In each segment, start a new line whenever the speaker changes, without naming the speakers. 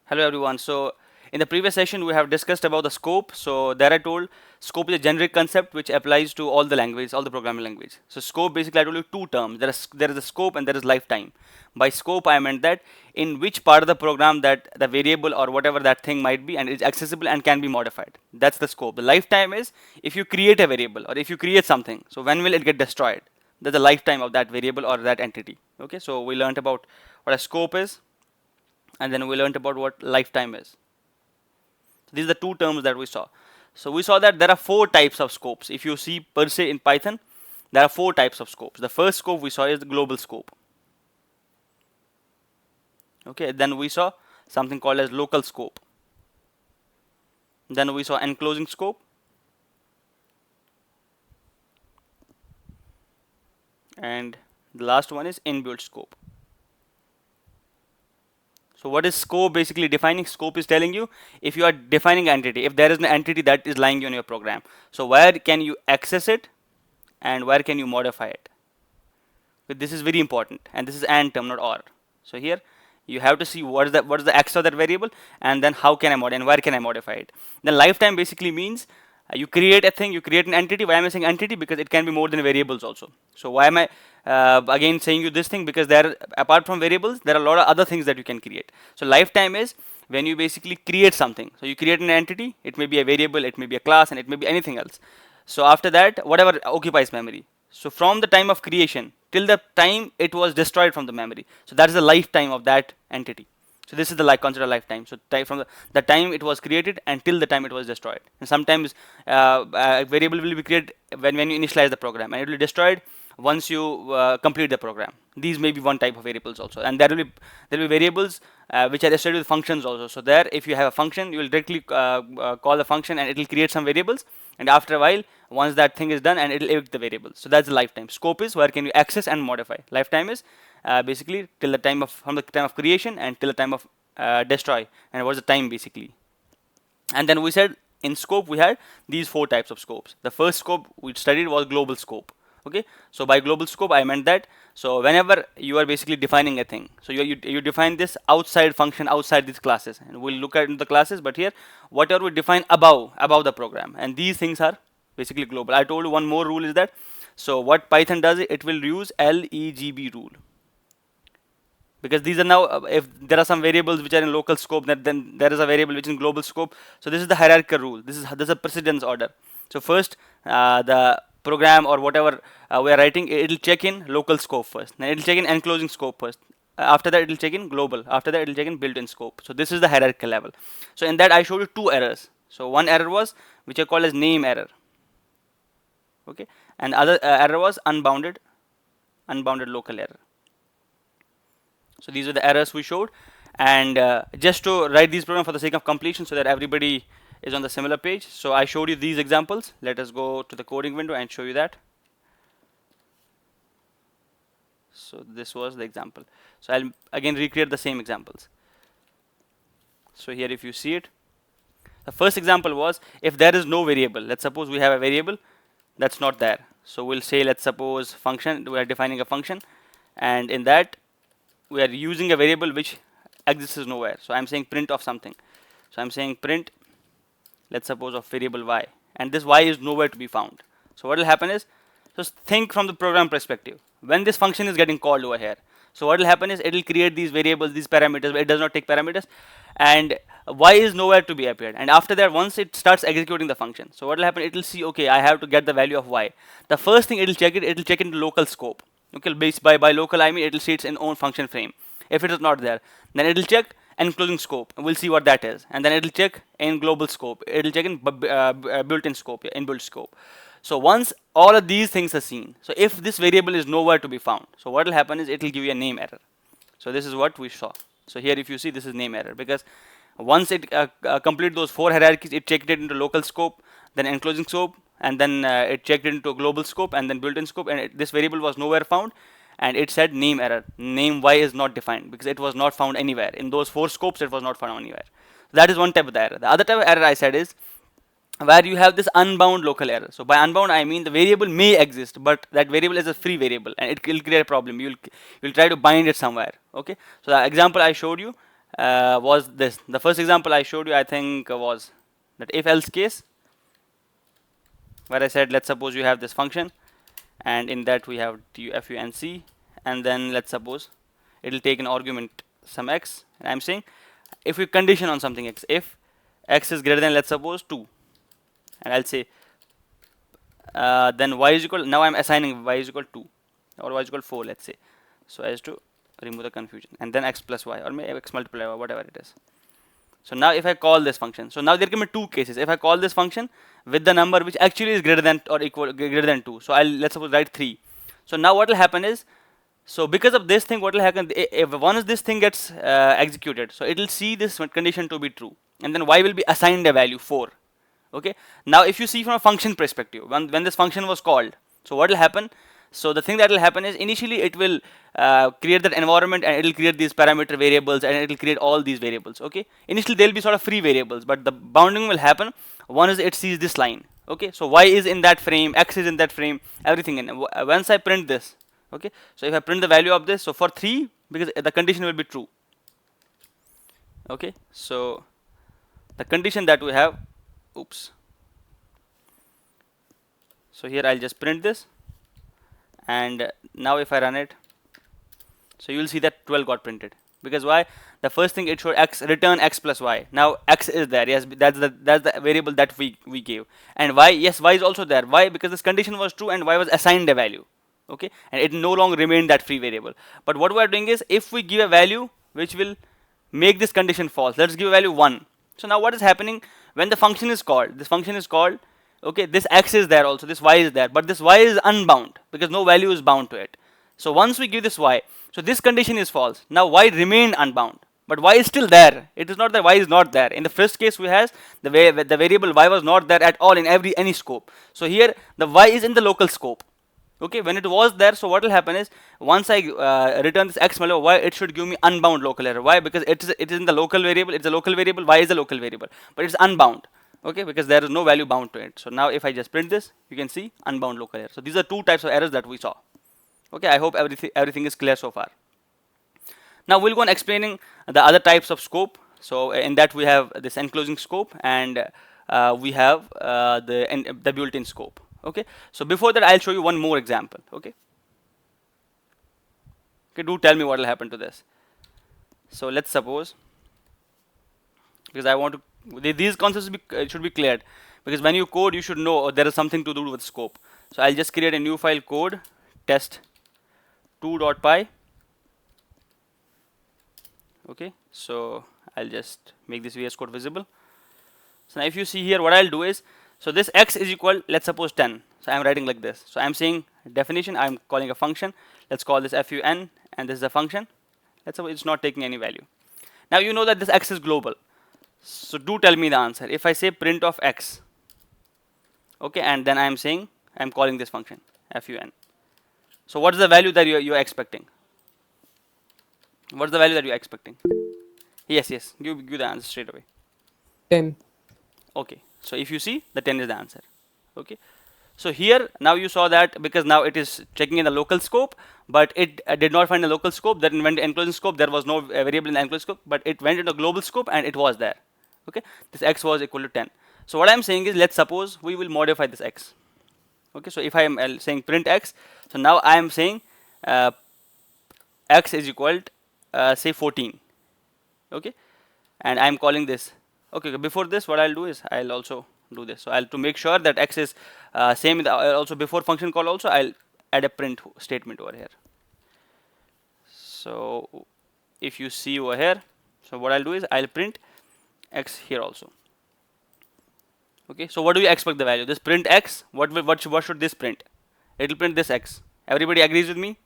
Hello everyone. So in the previous session we have discussed about the scope. So there I told scope is a generic concept which applies to all the languages, all the programming language. So scope basically I told you two terms. There is a scope and there is lifetime. By scope I meant that in which part of the program that the variable or whatever that thing might be and is accessible and can be modified. That's the scope. The lifetime is if you create a variable or if you create something. So when will it get destroyed? That's the lifetime of that variable or that entity. Okay, so we learned about what a scope is, and then we learned about what lifetime is. These are the two terms that we saw. So we saw that there are four types of scopes. If you see per se in Python, there are four types of scopes. The first scope we saw is the global scope. Okay, then we saw something called as local scope. Then we saw enclosing scope. And the last one is inbuilt scope. So what is scope basically defining? Scope is telling you if you are defining an entity, if there is an entity that is lying on your program. So where can you access it and where can you modify it? But this is very important, and this is AND term, not OR. So here you have to see what is the access of that variable, and then how can I modify and where can I modify it. Then lifetime basically means you create a thing, you create an entity. Why am I saying entity? Because it can be more than variables also. So why am I again saying you this thing? Because there, apart from variables, there are a lot of other things that you can create. So lifetime is when you basically create something. So you create an entity. It may be a variable, it may be a class, and it may be anything else. So after that, whatever occupies memory. So from the time of creation till the time it was destroyed from the memory. So that is the lifetime of that entity. So this is the considered lifetime. So from the time it was created until the time it was destroyed. And sometimes a variable will be created when you initialize the program, and it will be destroyed once you complete the program. These may be one type of variables also, and there will be variables which are associated with functions also. So there, if you have a function, you will directly call the function, and it will create some variables. And after a while, once that thing is done, and it will evict the variables. So that's the lifetime. Scope is where can you access and modify. Lifetime is basically till the time of from the time of creation and till the time of destroy, and what's the time basically. And then we said in scope we had these four types of scopes. The first scope we studied was global scope. Okay, so by global scope I meant that so whenever you are basically defining a thing, so you define this outside function outside these classes, and we'll look at the classes, but here whatever we define above the program, and these things are basically global. I told you one more rule is that so what Python does, it will use LEGB rule, because these are now if there are some variables which are in local scope, then there is a variable which is in global scope. So this is the hierarchical rule. This is a precedence order. So first the program or whatever we are writing, it will check in local scope first, then it will check in enclosing scope first, after that it will check in global, after that it will check in built-in scope. So this is the hierarchical level. So in that I showed you two errors. So one error was which I call as name error, okay, and other error was unbounded local error. So these are the errors we showed, and just to write these programs for the sake of completion so that everybody is on the similar page. So I showed you these examples. Let us go to the coding window and show you that. So this was the example. So I'll again recreate the same examples. So here if you see it, the first example was if there is no variable. Let's suppose we have a variable that's not there. So we'll say, let's suppose function, we are defining a function, and in that we are using a variable which exists nowhere. So I'm saying print of something. So I'm saying print, let's suppose, of variable y, and this y is nowhere to be found. So what will happen is, just think from the program perspective. When this function is getting called over here, so what will happen is it will create these variables, these parameters, but it does not take parameters, and y is nowhere to be appeared. And after that, once it starts executing the function, so what will happen, it will see, okay, I have to get the value of y. The first thing it will check into local scope. Okay, by local I mean it will see its own function frame. If it is not there, then it will check enclosing scope. We'll see what that is, and then it will check in global scope. It will check in built-in scope, inbuilt scope. So once all of these things are seen, so if this variable is nowhere to be found, so what will happen is it will give you a name error. So this is what we saw. So here if you see, this is name error, because once it complete those four hierarchies, it checked it into local scope, then enclosing scope, and then it checked into global scope, and then built-in scope, and this variable was nowhere found, and it said name error. Name y is not defined because it was not found anywhere in those four scopes. It was not found anywhere. That is one type of the error. The other type of error I said is where you have this unbound local error. So by unbound I mean the variable may exist, but that variable is a free variable, and it will create a problem. You'll try to bind it somewhere. Okay. So the example I showed you, was this. The first example I showed you, I think, was that if else case, where I said, let's suppose you have this function, and in that we have func, and then let's suppose it will take an argument some x, and I'm saying if we condition on something x, if x is greater than, let's suppose, 2, and I'll say then y is equal, now I'm assigning y is equal 2 or y is equal 4, let's say, so as to remove the confusion, and then x plus y or maybe x multiply y, whatever it is. So now if I call this function, so now there can be two cases. If I call this function with the number which actually is greater than or equal greater than 2, so I'll, let's suppose, write 3. So now what will happen is, so because of this thing, what will happen, if once this thing gets executed, so it will see this condition to be true, and then y will be assigned a value 4. Okay, now if you see from a function perspective, when this function was called, so what will happen, so the thing that will happen is initially it will create that environment, and it will create these parameter variables, and it will create all these variables. Okay, initially there will be sort of free variables, but the bounding will happen once it sees this line. Okay, so y is in that frame, x is in that frame, everything in. Once I print this, okay, so if I print the value of this, so for 3, because the condition will be true. Okay, so the condition that we have, oops, so here I'll just print this, and now if I run it, so you will see that 12 got printed. Because why? The first thing it showed x, return x plus y. Now x is there, yes, that's the variable that we gave, and y, yes, y is also there. Why? Because this condition was true and y was assigned a value. Okay, and it no longer remained that free variable. But what we are doing is, if we give a value which will make this condition false, let's give a value 1. So now what is happening when the function is called? This function is called. Okay, this x is there also, this y is there, but this y is unbound because no value is bound to it. So once we give this y, so this condition is false. Now y remained unbound, but y is still there. It is not that y is not there. In the first case, we has the variable y was not there at all in any scope. So here the y is in the local scope. Okay, when it was there, so what will happen is, once I return this x multiplied y, it should give me unbound local error. Why? Because it is in the local variable. It's a local variable. Y is a local variable, but it's unbound. Okay, because there is no value bound to it. So now if I just print this, you can see unbound local error. So these are two types of errors that we saw. Okay, I hope everything is clear so far. Now we'll go on explaining the other types of scope. So in that we have this enclosing scope, and we have the built-in scope. Okay, so before that I'll show you one more example. Okay, do tell me what will happen to this. So let's suppose, because I want to, these concepts should be cleared, because when you code you should know there is something to do with scope. So I'll just create a new file, code test2.py. Okay, so I'll just make this VS Code visible. So now if you see here, what I'll do is, so this x is equal, let's suppose 10. So I'm writing like this. So I'm saying definition, I'm calling a function. Let's call this fun, and this is a function. Let's suppose it's not taking any value. Now you know that this x is global. So do tell me the answer. If I say print of x, okay, and then I'm saying I'm calling this function fun. So what is the value that you're expecting? What's the value that you're expecting? Yes, give the answer straight away.
10.
Okay, so if you see, the 10 is the answer. Okay, so here now you saw that because now it is checking in the local scope, but it did not find the local scope. Then when the enclosing scope, there was no variable in the enclosing scope, but it went into global scope and it was there. Okay, this x was equal to 10. So what I'm saying is, let's suppose we will modify this x. Okay, so if I am saying print x, so now I am saying x is equal to say 14. Okay, and I'm calling this. Okay, before this, what I'll do is I'll also do this. So I'll, to make sure that x is same in the, also before function call also, I'll add a print statement over here. So if you see over here, so what I'll do is I'll print x here also. Okay, so what do you expect the value? This print x, what should this print? It will print this x. Everybody agrees with me?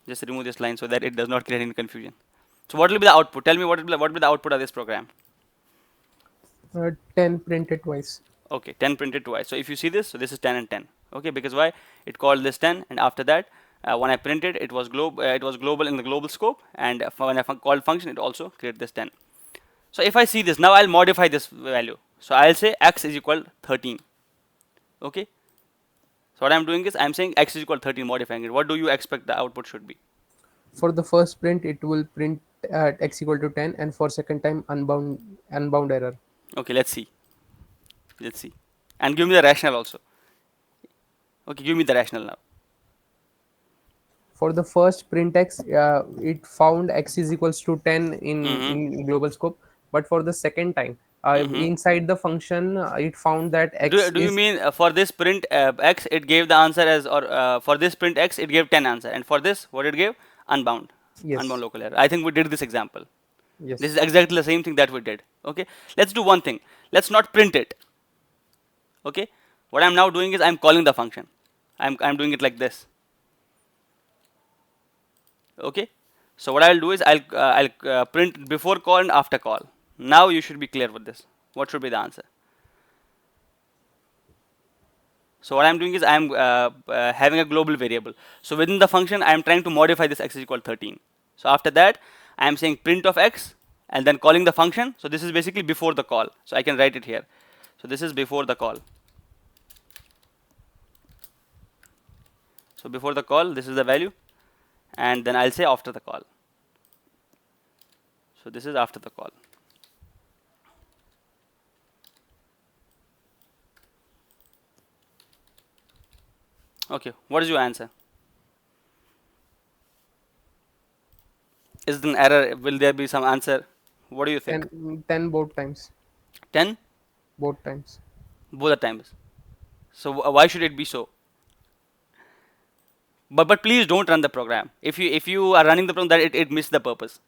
Just remove this line so that it does not create any confusion. So what will be the output? Tell me what will be the output of this program?
10 printed twice.
Okay, 10 printed twice. So if you see this, so this is 10 and 10. Okay, because why? It called this 10, and after that, when I printed, it was global in the global scope, and when I called function, it also created this 10. So if I see this, now I'll modify this value. So I'll say x is equal 13. Okay. So what I'm doing is I'm saying x is equal 13, modifying it. What do you expect the output should be?
For the first print, it will print at x equal to 10, and for second time, unbound error.
Okay, let's see. Let's see. And give me the rationale also. Okay, give me the rationale now.
For the first print x, it found x is equals to 10
Mm-hmm.
in global scope. But for the second time,
Mm-hmm.
inside the function, it found that
Do,
x
do you
is,
mean for this print x it gave the answer as, or for this print x it gave 10 answer, and for this what it gave? Unbound. Unbound
yes,
local error. I think we did this example. This is
yes,
exactly the same thing that we did. Okay, let's do one thing. Let's not print it. Okay, what I'm now doing is I'm calling the function. I'm doing it like this. Okay, so what I'll do is I'll print before call and after call. Now you should be clear with this. What should be the answer? So what I'm doing is I'm having a global variable. So within the function, I'm trying to modify this x is equal to 13. So after that, I'm saying print of x and then calling the function. So this is basically before the call. So I can write it here. So this is before the call. So before the call, this is the value, and then I'll say after the call. So this is after the call. Okay, what is your answer? Is there an error? Will there be some answer? What do you think?
10 both times,
10
both times.
both the times. So why should it be so? But please don't run the program. If you are running the program, that it missed the purpose.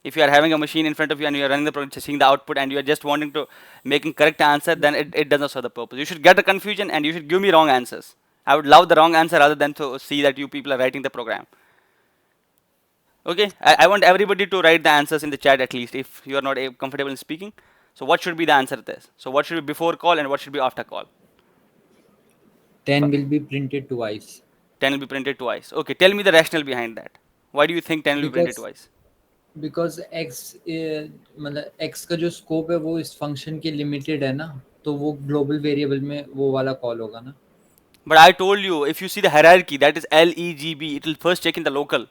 If you are having a machine in front of you and you are running the program, seeing the output, and you are just wanting to making correct answer, then it does not serve the purpose. You should get the confusion and you should give me wrong answers. I would love the wrong answer rather than to see that you people are writing the program. Okay, I want everybody to write the answers in the chat at least if you are not comfortable in speaking. So what should be the answer to this? So what should be before call and what should be after call?
10 will be printed twice
10 will be printed twice. Okay, tell me the rationale behind that. Why do you think 10 will be printed
because
twice?
x मतलब x का जो scope है वो इस function के limited है ना, तो वो ग्लोबल वेरिएबल में वो वाला कॉल होगा ना.
But I told you, if you see the hierarchy, that is LEGB, it will first check in the local.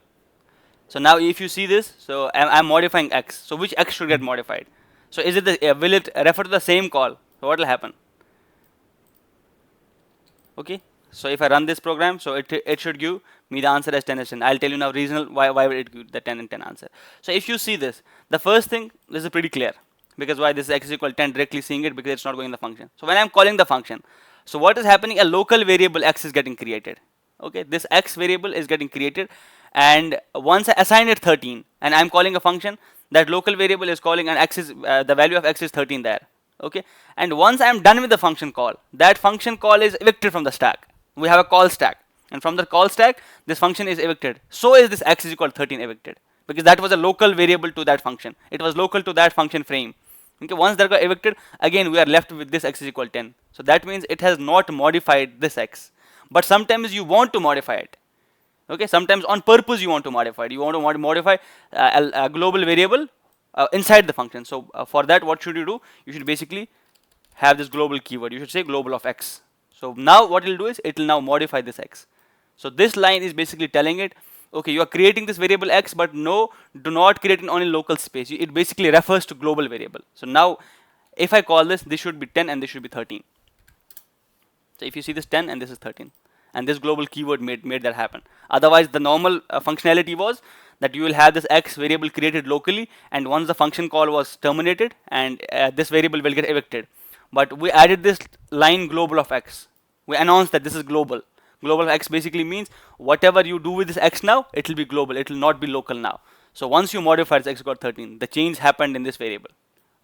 So now if you see this, so I'm modifying x. So which x should get modified? So is it the, will it refer to the same call? So what will happen? Okay. So if I run this program, so it should give me the answer as 10 as 10. I'll tell you now reason why will it give the 10 and 10 answer. So if you see this, the first thing, this is pretty clear, because why this is x is equal to 10, directly seeing it because it's not going in the function. So when I'm calling the function, so what is happening? A local variable x is getting created. Okay, this x variable is getting created, and once I assign it 13 and I'm calling a function, that local variable is calling, and x is the value of x is 13 there. Okay, and once I'm done with the function call, that function call is evicted from the stack. We have a call stack, and from the call stack this function is evicted. So is this x is equal to 13 evicted, because that was a local variable to that function. It was local to that function frame. Okay, once that got evicted, again we are left with this x is equal to 10. So that means it has not modified this x. But sometimes you want to modify it. Okay, sometimes on purpose you want to modify it. You want to modify a global variable inside the function. So for that, what should you do? You should basically have this global keyword. You should say global of x. So now what it will do is it will now modify this x. So this line is basically telling it, okay, you are creating this variable x, but no, do not create in only local space. It basically refers to global variable. So now if I call this should be 10 and this should be 13. So if you see this 10 and this is 13, and this global keyword made that happen. Otherwise, the normal functionality was that you will have this x variable created locally, and once the function call was terminated, and this variable will get evicted. But we added this line global of x. We announced that this is global. Global of x basically means whatever you do with this x now, it will be global. It will not be local now. So once you modify this x got 13, the change happened in this variable.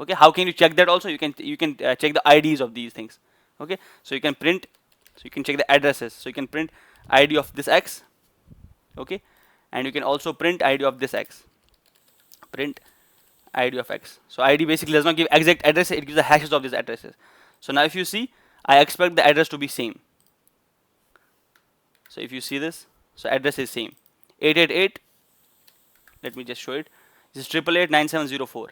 Okay, how can you check that also? You can check the IDs of these things. Okay, so you can print, so you can check the addresses. So you can print ID of this x. Okay, and you can also print ID of this x. Print ID of x. So ID basically does not give exact address, it gives the hashes of these addresses. So now if you see, I expect the address to be same. So if you see this, so address is same. 888, let me just show it. This is 888-9704.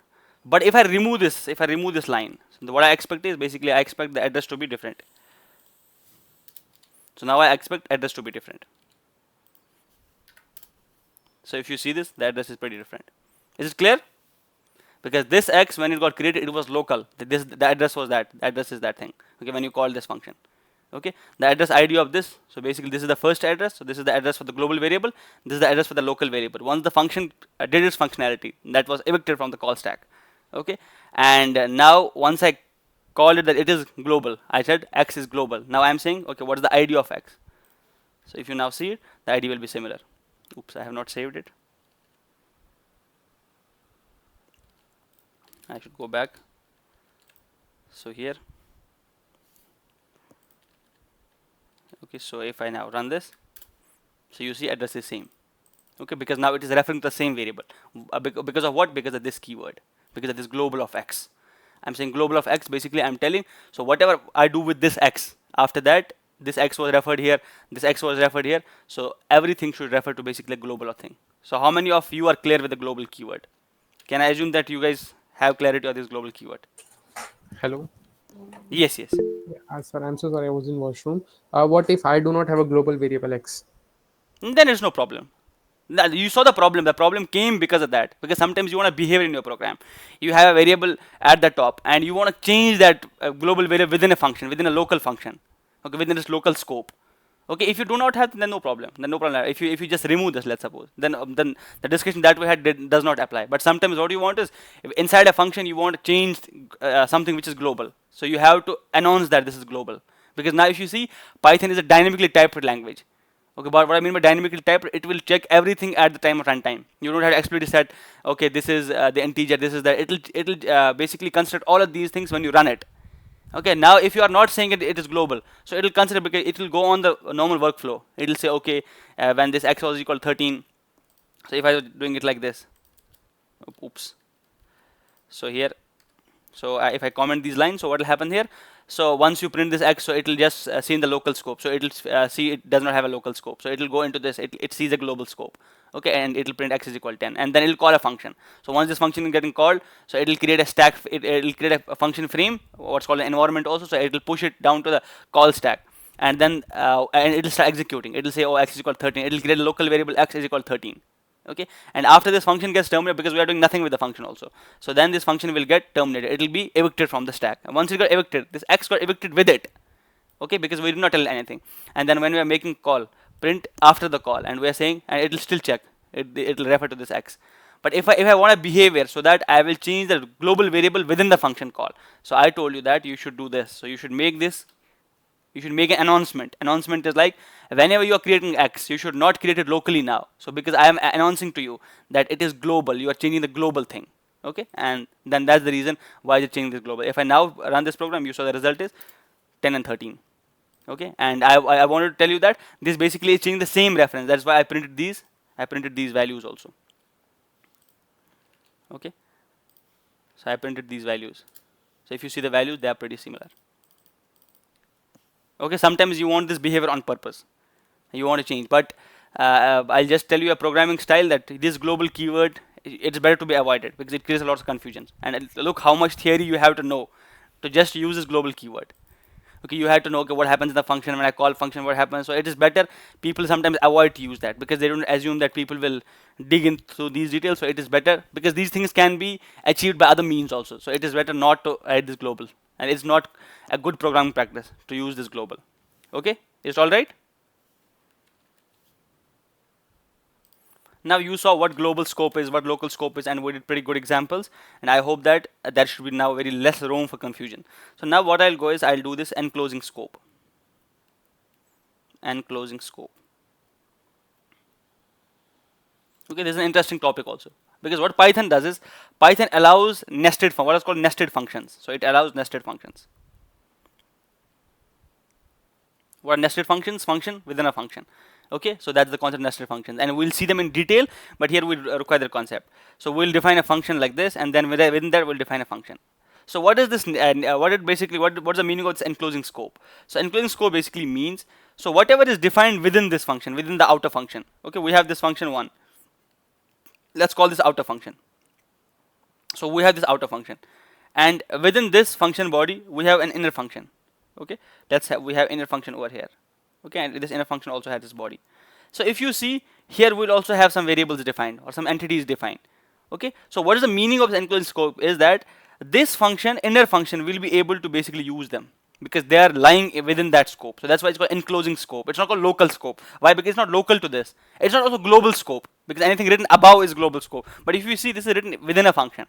But if I remove this line, so what I expect is basically I expect the address to be different. So now I expect address to be different. So if you see this, the address is pretty different. Is it clear? Because this x, when it got created, it was local. The address was that. The address is that thing. Okay, when you call this function. Okay, the address ID of this. So basically, this is the first address. So this is the address for the global variable. This is the address for the local variable. Once the function did its functionality, that was evicted from the call stack. Okay, and now once I called it that it is global, I said x is global. Now I'm saying, okay, what is the ID of x? So if you now see it, the ID will be similar. Oops, I have not saved it. I should go back. So here, okay, so if I now run this, so you see address is same. Okay, because now it is referring to the same variable. Because of what? Because of this keyword, because of this global of x. I'm saying global of x, basically I'm telling, so whatever I do with this x, after that, this x was referred here, this x was referred here, so everything should refer to basically a global thing. So how many of you are clear with the global keyword? Can I assume that you guys have clarity on this global keyword?
Hello.
Yes, yes.
Yeah, sir, I'm so sorry, I was in washroom. What if I do not have a global variable x?
Then it's no problem. You saw the problem. The problem came because of that. Because sometimes you want to behave in your program. You have a variable at the top, and you want to change that global variable within a function, within a local function, okay, within this local scope. Okay, if you do not have, then no problem. Then no problem. If you just remove this, let's suppose, then the discussion that we had does not apply. But sometimes what you want is, inside a function you want to change something which is global. So you have to announce that this is global. Because now if you see, Python is a dynamically typed language. Okay, but what I mean by dynamically typed, it will check everything at the time of runtime. You don't have to explicitly set, okay, this is the integer, this is that. It'll basically construct all of these things when you run it. Okay, now if you are not saying it is global, so it will consider, because it will go on the normal workflow. It will say, okay, when this x was equal 13. So if I was doing it like this, oops. So here, so if I comment these lines, so what will happen here? So once you print this x, so it will just see in the local scope. So it will see it does not have a local scope. So it will go into this. It sees a global scope. Okay, and it will print x is equal to 10, and then it will call a function. So once this function is getting called, so it will create a stack. It will create a function frame, what's called an environment also. So it will push it down to the call stack, and then and it will start executing. It will say, oh, x is equal to 13. It will create a local variable x is equal to 13. Okay, and after this function gets terminated, because we are doing nothing with the function also, so then this function will get terminated. It will be evicted from the stack, and once it got evicted, this x got evicted with it. Okay, because we did not tell anything. And then when we are making call, print after the call, and we are saying, and it will still check, it will refer to this x. But if I want a behavior, so that I will change the global variable within the function call. So I told you that you should do this. So you should make this, you should make an announcement. Announcement is like, whenever you are creating x, you should not create it locally now. So because I am announcing to you that it is global, you are changing the global thing. Okay, and then that's the reason why you're changing this global. If I now run this program, you saw the result is 10 and 13. Okay, and I wanted to tell you that this basically is changing the same reference. That's why I printed these values also. Okay, so I printed these values. So if you see the values, they are pretty similar. Okay, sometimes you want this behavior on purpose, you want to change, but I'll just tell you a programming style that this global keyword, it's better to be avoided because it creates a lot of confusion. And look how much theory you have to know to just use this global keyword. Okay, you have to know, okay, what happens in the function when I call function, what happens. So it is better, people sometimes avoid to use that because they don't assume that people will dig into these details. So it is better, because these things can be achieved by other means also. So it is better not to add this global, and it's not a good programming practice to use this global. Okay, it's all right. Now you saw what global scope is, what local scope is, and we did pretty good examples. And I hope that there should be now very less room for confusion. So now what I'll go is I'll do this enclosing scope. Enclosing scope. Okay, this is an interesting topic also, because what Python does is Python allows nested what is called nested functions. So it allows nested functions. What are nested functions? Function within a function. Okay, so that's the concept of nested functions, and we'll see them in detail, but here we require the concept. So we'll define a function like this, and then within that we'll define a function. So what is this, what's the meaning of this enclosing scope? So enclosing scope basically means, so whatever is defined within this function, within the outer function. Okay, we have this function 1. Let's call this outer function. So we have this outer function, and within this function body we have an inner function. Okay, we have inner function over here. Okay, and this inner function also has this body. So if you see here, we'll also have some variables defined or some entities defined. Okay, so what is the meaning of the enclosing scope is that this function, inner function, will be able to basically use them because they are lying within that scope. So that's why it's called enclosing scope. It's not called local scope. Why? Because it's not local to this. It's not also global scope because anything written above is global scope. But if you see, this is written within a function.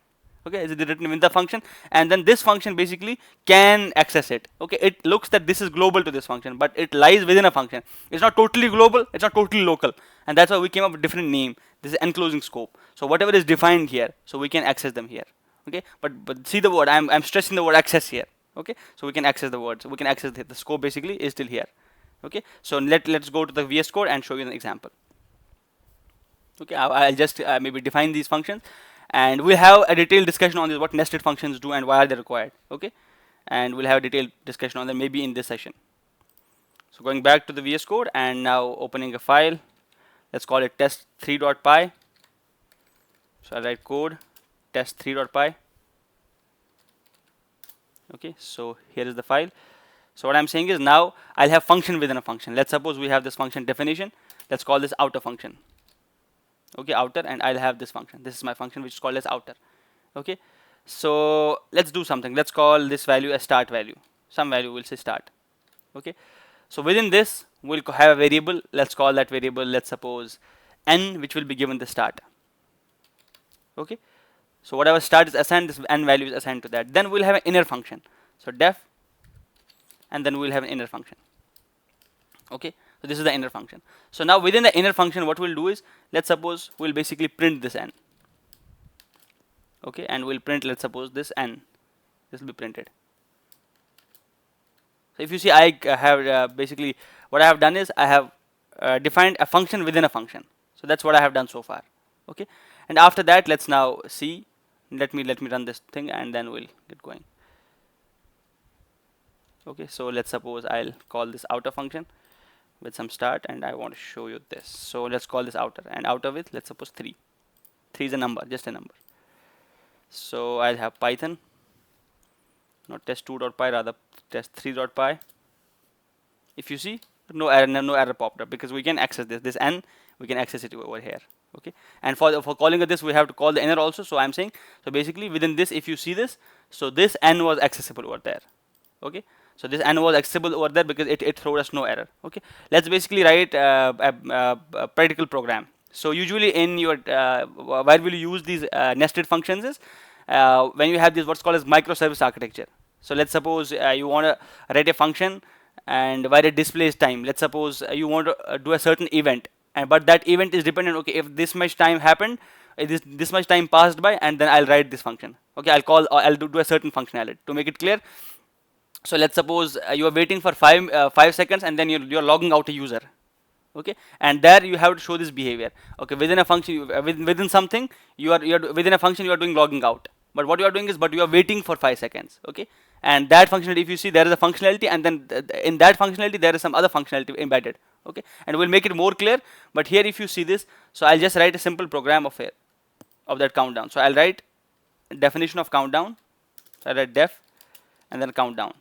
Okay, is it written within the function, and then this function basically can access it. Okay, it looks that this is global to this function, but it lies within a function. It's not totally global, it's not totally local, and that's why we came up with different name. This is enclosing scope. So whatever is defined here, so we can access them here. Okay, but see the word, I'm stressing the word access here. Okay, so we can access the word, so we can access the scope basically is still here. Okay, so let's go to the VS Code and show you an example. Okay, I'll just maybe define these functions, and we'll have a detailed discussion on this, what nested functions do and why are they required. Okay, and we'll have a detailed discussion on them maybe in this session. So going back to the VS Code and now opening a file, let's call it test3.py. So I'll write code test3.py. Okay, so here is the file. So what I'm saying is now I'll have function within a function. Let's suppose we have this function definition. Let's call this outer function. Okay, outer, and I'll have this function. This is my function which is called as outer. Okay, so let's do something. Let's call this value a start value. Some value, we'll say start. Okay, so within this we'll have a variable. Let's call that variable, let's suppose n, which will be given the start. Okay, so whatever start is assigned, this n value is assigned to that. Then we'll have an inner function. So def, and then we'll have an inner function. Okay, so this is the inner function. So now within the inner function, what we'll do is, let's suppose we'll basically print this n. Okay, and we'll print, let's suppose this n. This will be printed. So if you see, I have basically what I have done is I have defined a function within a function. So that's what I have done so far. Okay, and after that, let's now see. Let me run this thing, and then we'll get going. Okay, so let's suppose I'll call this outer function with some start, and I want to show you this. So let's call this outer, and outer with, let's suppose 3. 3 is a number, just a number. So I'll have Python, not test2.py, rather test3.py. If you see, no error popped up because we can access this n, we can access it over here. Okay, and for calling this, we have to call the inner also. So I'm saying, so basically within this, if you see this, so this n was accessible over there. Okay, so this n was accessible over there because it throws us no error. Okay, let's basically write a practical program. So usually in your where will you use these nested functions is when you have this what's called as microservice architecture. So let's suppose you want to write a function and where it displays time. Let's suppose you want to do a certain event, and but that event is dependent. Okay, if this much time happened, this much time passed by, and then I'll write this function. Okay, I'll do a certain functionality to make it clear. So let's suppose you are waiting for 5 seconds, and then you're logging out a user. Okay, and there you have to show this behavior. Okay, within a function, within something, you're within a function, you are doing logging out. But what you are doing is, but you are waiting for 5 seconds. Okay, and that functionality, if you see, there is a functionality, and then in that functionality there is some other functionality embedded. Okay, and we'll make it more clear. But here, if you see this, so I'll just write a simple program of that countdown. So I'll write definition of countdown. So I'll write def, and then countdown.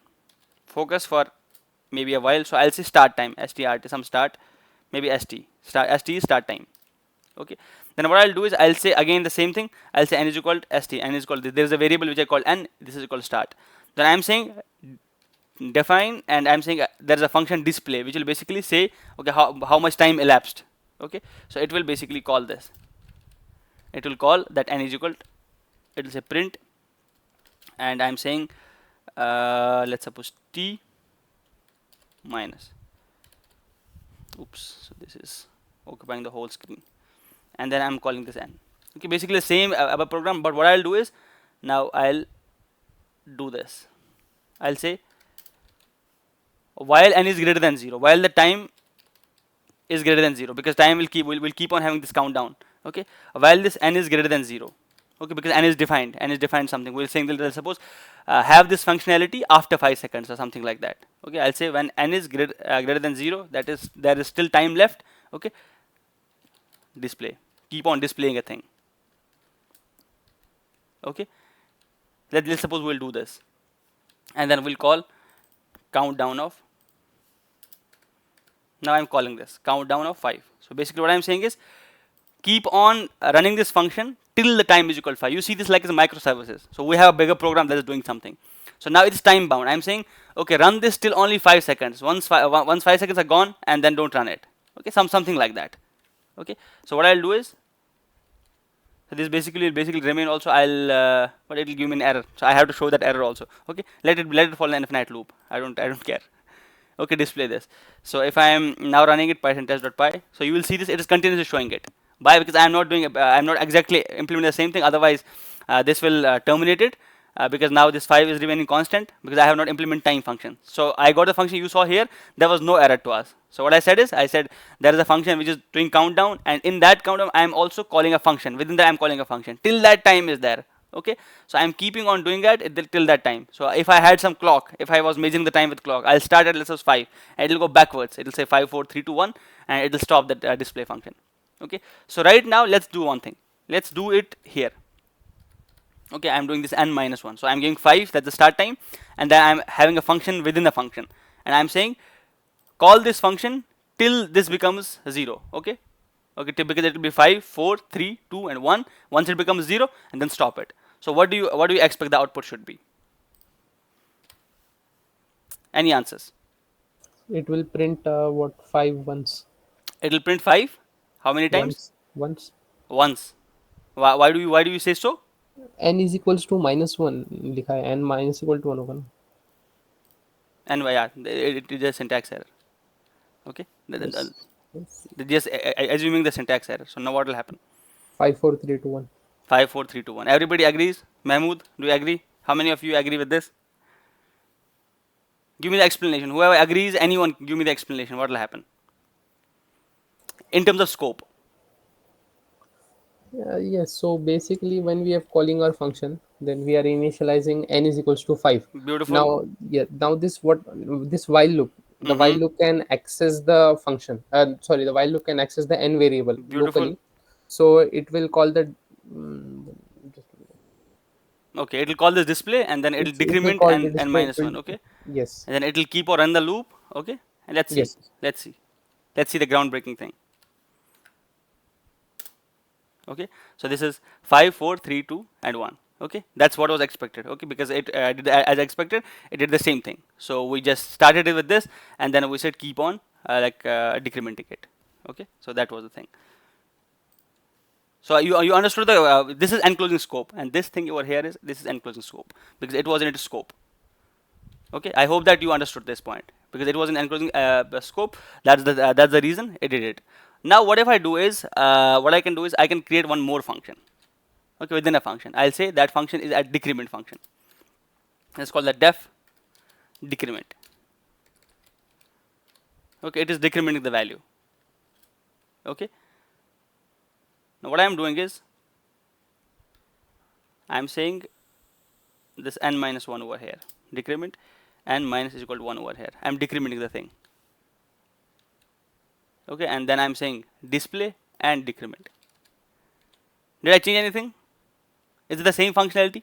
Focus for maybe a while. So I'll say start time, strt, some start, maybe st is start time. Okay, then what I'll do is I'll say again the same thing. I'll say n is equal to st, n is equal to this. There is a variable which I call n, this is equal to start. Then I'm saying define, and I'm saying there is a function display which will basically say, okay, how much time elapsed. Okay, so it will basically call this. It will call that n is equal to, it will say print, and I'm saying let's suppose t minus, oops, so this is occupying the whole screen, and then I'm calling this n. Okay, basically the same above program, but what I'll do is now I'll do this. I'll say while n is greater than 0, while the time is greater than 0, because time will keep on having this countdown. Okay, while this n is greater than 0. Okay, because n is defined something. We're saying that let's suppose have this functionality after 5 seconds or something like that. Okay, I'll say when n is greater than 0, that is there is still time left. Okay, display, keep on displaying a thing. Okay, let's suppose we'll do this, and then we'll call countdown of Now I'm calling this countdown of 5. So basically what I'm saying is keep on running this function till the time is equal to 5. You see this like as a microservices. So we have a bigger program that is doing something. So now it's time bound. I'm saying, okay, run this till only 5 seconds. Once 5 seconds are gone, and then don't run it. Okay, something like that. Okay, so what I'll do is, so this basically will basically remain also. But it will give me an error. So I have to show that error also. Okay, let it follow an infinite loop. I don't care. Okay, display this. So if I am now running it python test.py, so you will see this, it is continuously showing it. Why? Because I am not doing I'm not exactly implementing the same thing, otherwise this will terminate it, because now this 5 is remaining constant because I have not implemented time function. So I got the function you saw here, there was no error to us. So what I said is, I said there is a function which is doing countdown, and in that countdown I am also calling a function. Within that I am calling a function till that time is there. Okay, so I'm keeping on doing that till that time. So if I had some clock, if I was measuring the time with clock, I'll start at let's say 5 and it'll go backwards. It'll say 5 4 3 2 1 and it'll stop that display function. Okay, so right now let's do one thing. Let's do it here. Okay, I'm doing this n minus 1. So I'm giving 5, that's the start time, and then I'm having a function within the function, and I'm saying call this function till this becomes 0. Okay, okay, because it will be 5 4 3 2 and 1. Once it becomes 0, and then stop it. So what do you expect the output should be? Any answers?
It will print what, 5 once.
It will print 5. How many times?
Once.
Once. Why do you say so?
N is equals to -1 लिखा है, n minus equal to 1 1.
And yeah, it is a syntax error. Okay,
Yes. Yes.
just assuming the syntax error. So now what will happen?
5 4 3 2 1.
5 4 3 2 1. Everybody agrees? Mahmood, do you agree? How many of you agree with this? Give me the explanation. Whoever agrees, anyone, give me the explanation. What will happen in terms of scope?
Yes, so basically when we are calling our function, then we are initializing n is equals to 5.
Beautiful.
Now, yeah, now this while loop, the while
Mm-hmm.
loop can access the function. Sorry, the while loop can access the n variable
Beautiful.
locally. So it will call the mm, just-
Okay, it will call this display, and then it will
it will
decrement
call the
and
display. It
minus
will,
1. Okay,
yes,
and then it will keep or run the loop. Okay, and let's see.
yes.
Let's see. Let's see the groundbreaking thing. Okay, so this is 5 4 3 2 and 1. Okay, that's what was expected. Okay, because it did as expected, it did the same thing. So we just started it with this, and then we said keep on decrementing it. Okay, so that was the thing. So you understood the this is enclosing scope, and this thing over here is this is enclosing scope because it was in its scope. Okay, I hope that you understood this point because it was an enclosing scope. That's the reason it did it. Now what if I do is what I can do is I can create one more function. Okay, within a function, I'll say that function is a decrement function. Let's call that def decrement. Okay, it is decrementing the value. Okay. Now what I am doing is I am saying this n minus 1 over here decrement, n minus is equal to 1 over here. I am decrementing the thing. Okay, and then I am saying display and decrement. Did I change anything? Is it the same functionality?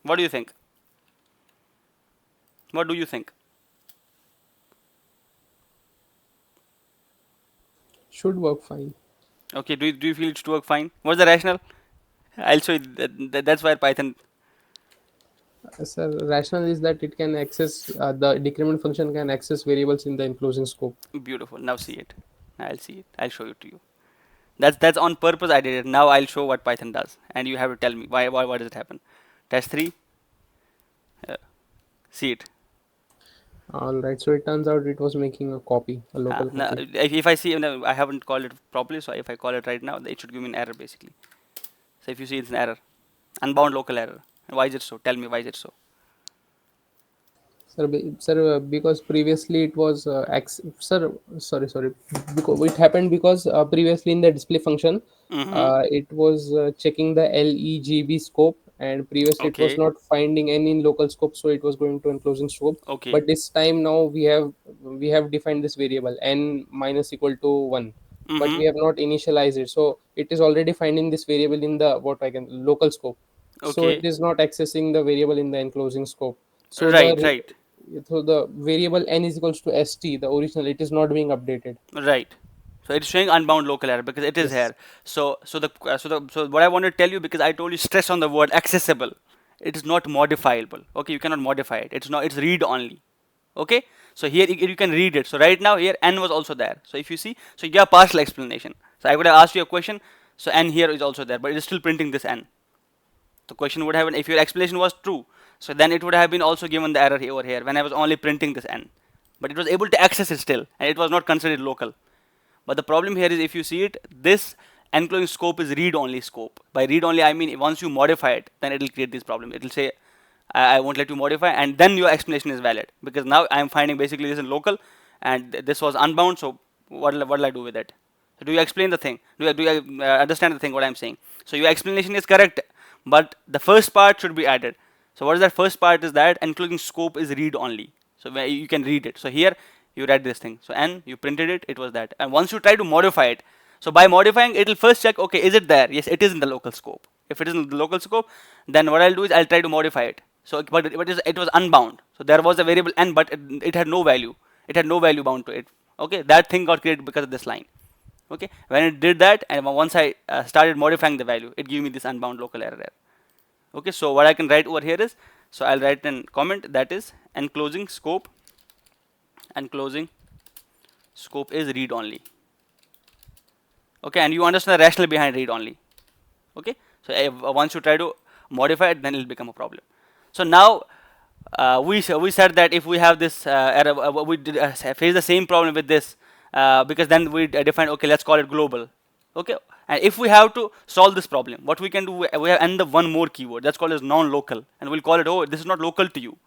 What do you think? What do you think?
Should work fine.
Okay, do you feel it to work fine? What's the rationale? I'll show you. That's why Python.
Sir, rationale is that it can access the decrement function can access variables in the enclosing scope.
Beautiful. Now see it. I'll see it. I'll show it to you. That's on purpose. I did it. Now I'll show what Python does, and you have to tell me why does it happen. Test 3. See it.
All right, so it turns out it was making a copy, a local
Now,
copy.
if I see, no, I haven't called it properly, so if I call it right now, it should give me an error basically. So if you see it's an error, unbound local error. And why is it so? Tell me why is it so?
Sir, because previously it was sir, sorry, because it happened because previously in the display function,
Mm-hmm.
it was checking the LEGB scope, and previously it was
Okay.
not finding any local scope, so it was going to enclosing scope.
Okay.
But this time now we have defined this variable n minus equal to 1, but
Mm-hmm.
we have not initialized it, so it is already finding this variable in the what I can local scope, so it
Okay.
is not accessing the variable in the enclosing scope. So
Right. Right.
So the variable n is equals to st, the original, it is not being updated.
Right. So it's showing unbound local error because it is
Yes.
here. So what I want to tell you, because I told you stress on the word accessible. It is not modifiable. Okay, you cannot modify it. It's not. It's read only. Okay. So here you can read it. So right now here n was also there. So if you see, so you have partial explanation. So I would have asked you a question. So n here is also there, but it is still printing this n. The question would have been, if your explanation was true, so then it would have been also given the error over here when I was only printing this n. But it was able to access it still, and it was not considered local. But the problem here is, if you see it, this enclosing scope is read-only scope. By read-only, I mean once you modify it, then it will create this problem. It will say, I won't let you modify, and then your explanation is valid. Because now I am finding basically this is local, and this was unbound, so what will I do with it? So do you explain the thing? Do you understand the thing, what I'm saying? So your explanation is correct, but the first part should be added. So what is that first part is that enclosing scope is read-only. So where you can read it. So here you read this thing. So n, you printed it, it was that. And once you try to modify it, so by modifying, it will first check, okay, is it there? Yes, it is in the local scope. If it is in the local scope, then what I'll do is I'll try to modify it. So, but it was unbound. So there was a variable n, but it had no value. It had no value bound to it. Okay, that thing got created because of this line. Okay, when it did that, and once I started modifying the value, it gave me this unbound local error. Okay, so what I can write over here is, so I'll write in comment, that is enclosing scope is read only. Okay, and you understand the rationale behind read only. Okay, so once you try to modify it, then it will become a problem. So now we said that if we have this error, we did, face the same problem with this, because then we defined, okay, let's call it global. Okay, and if we have to solve this problem, what we can do, we have end up one more keyword that's called as non-local, and we'll call it, oh, this is not local to you.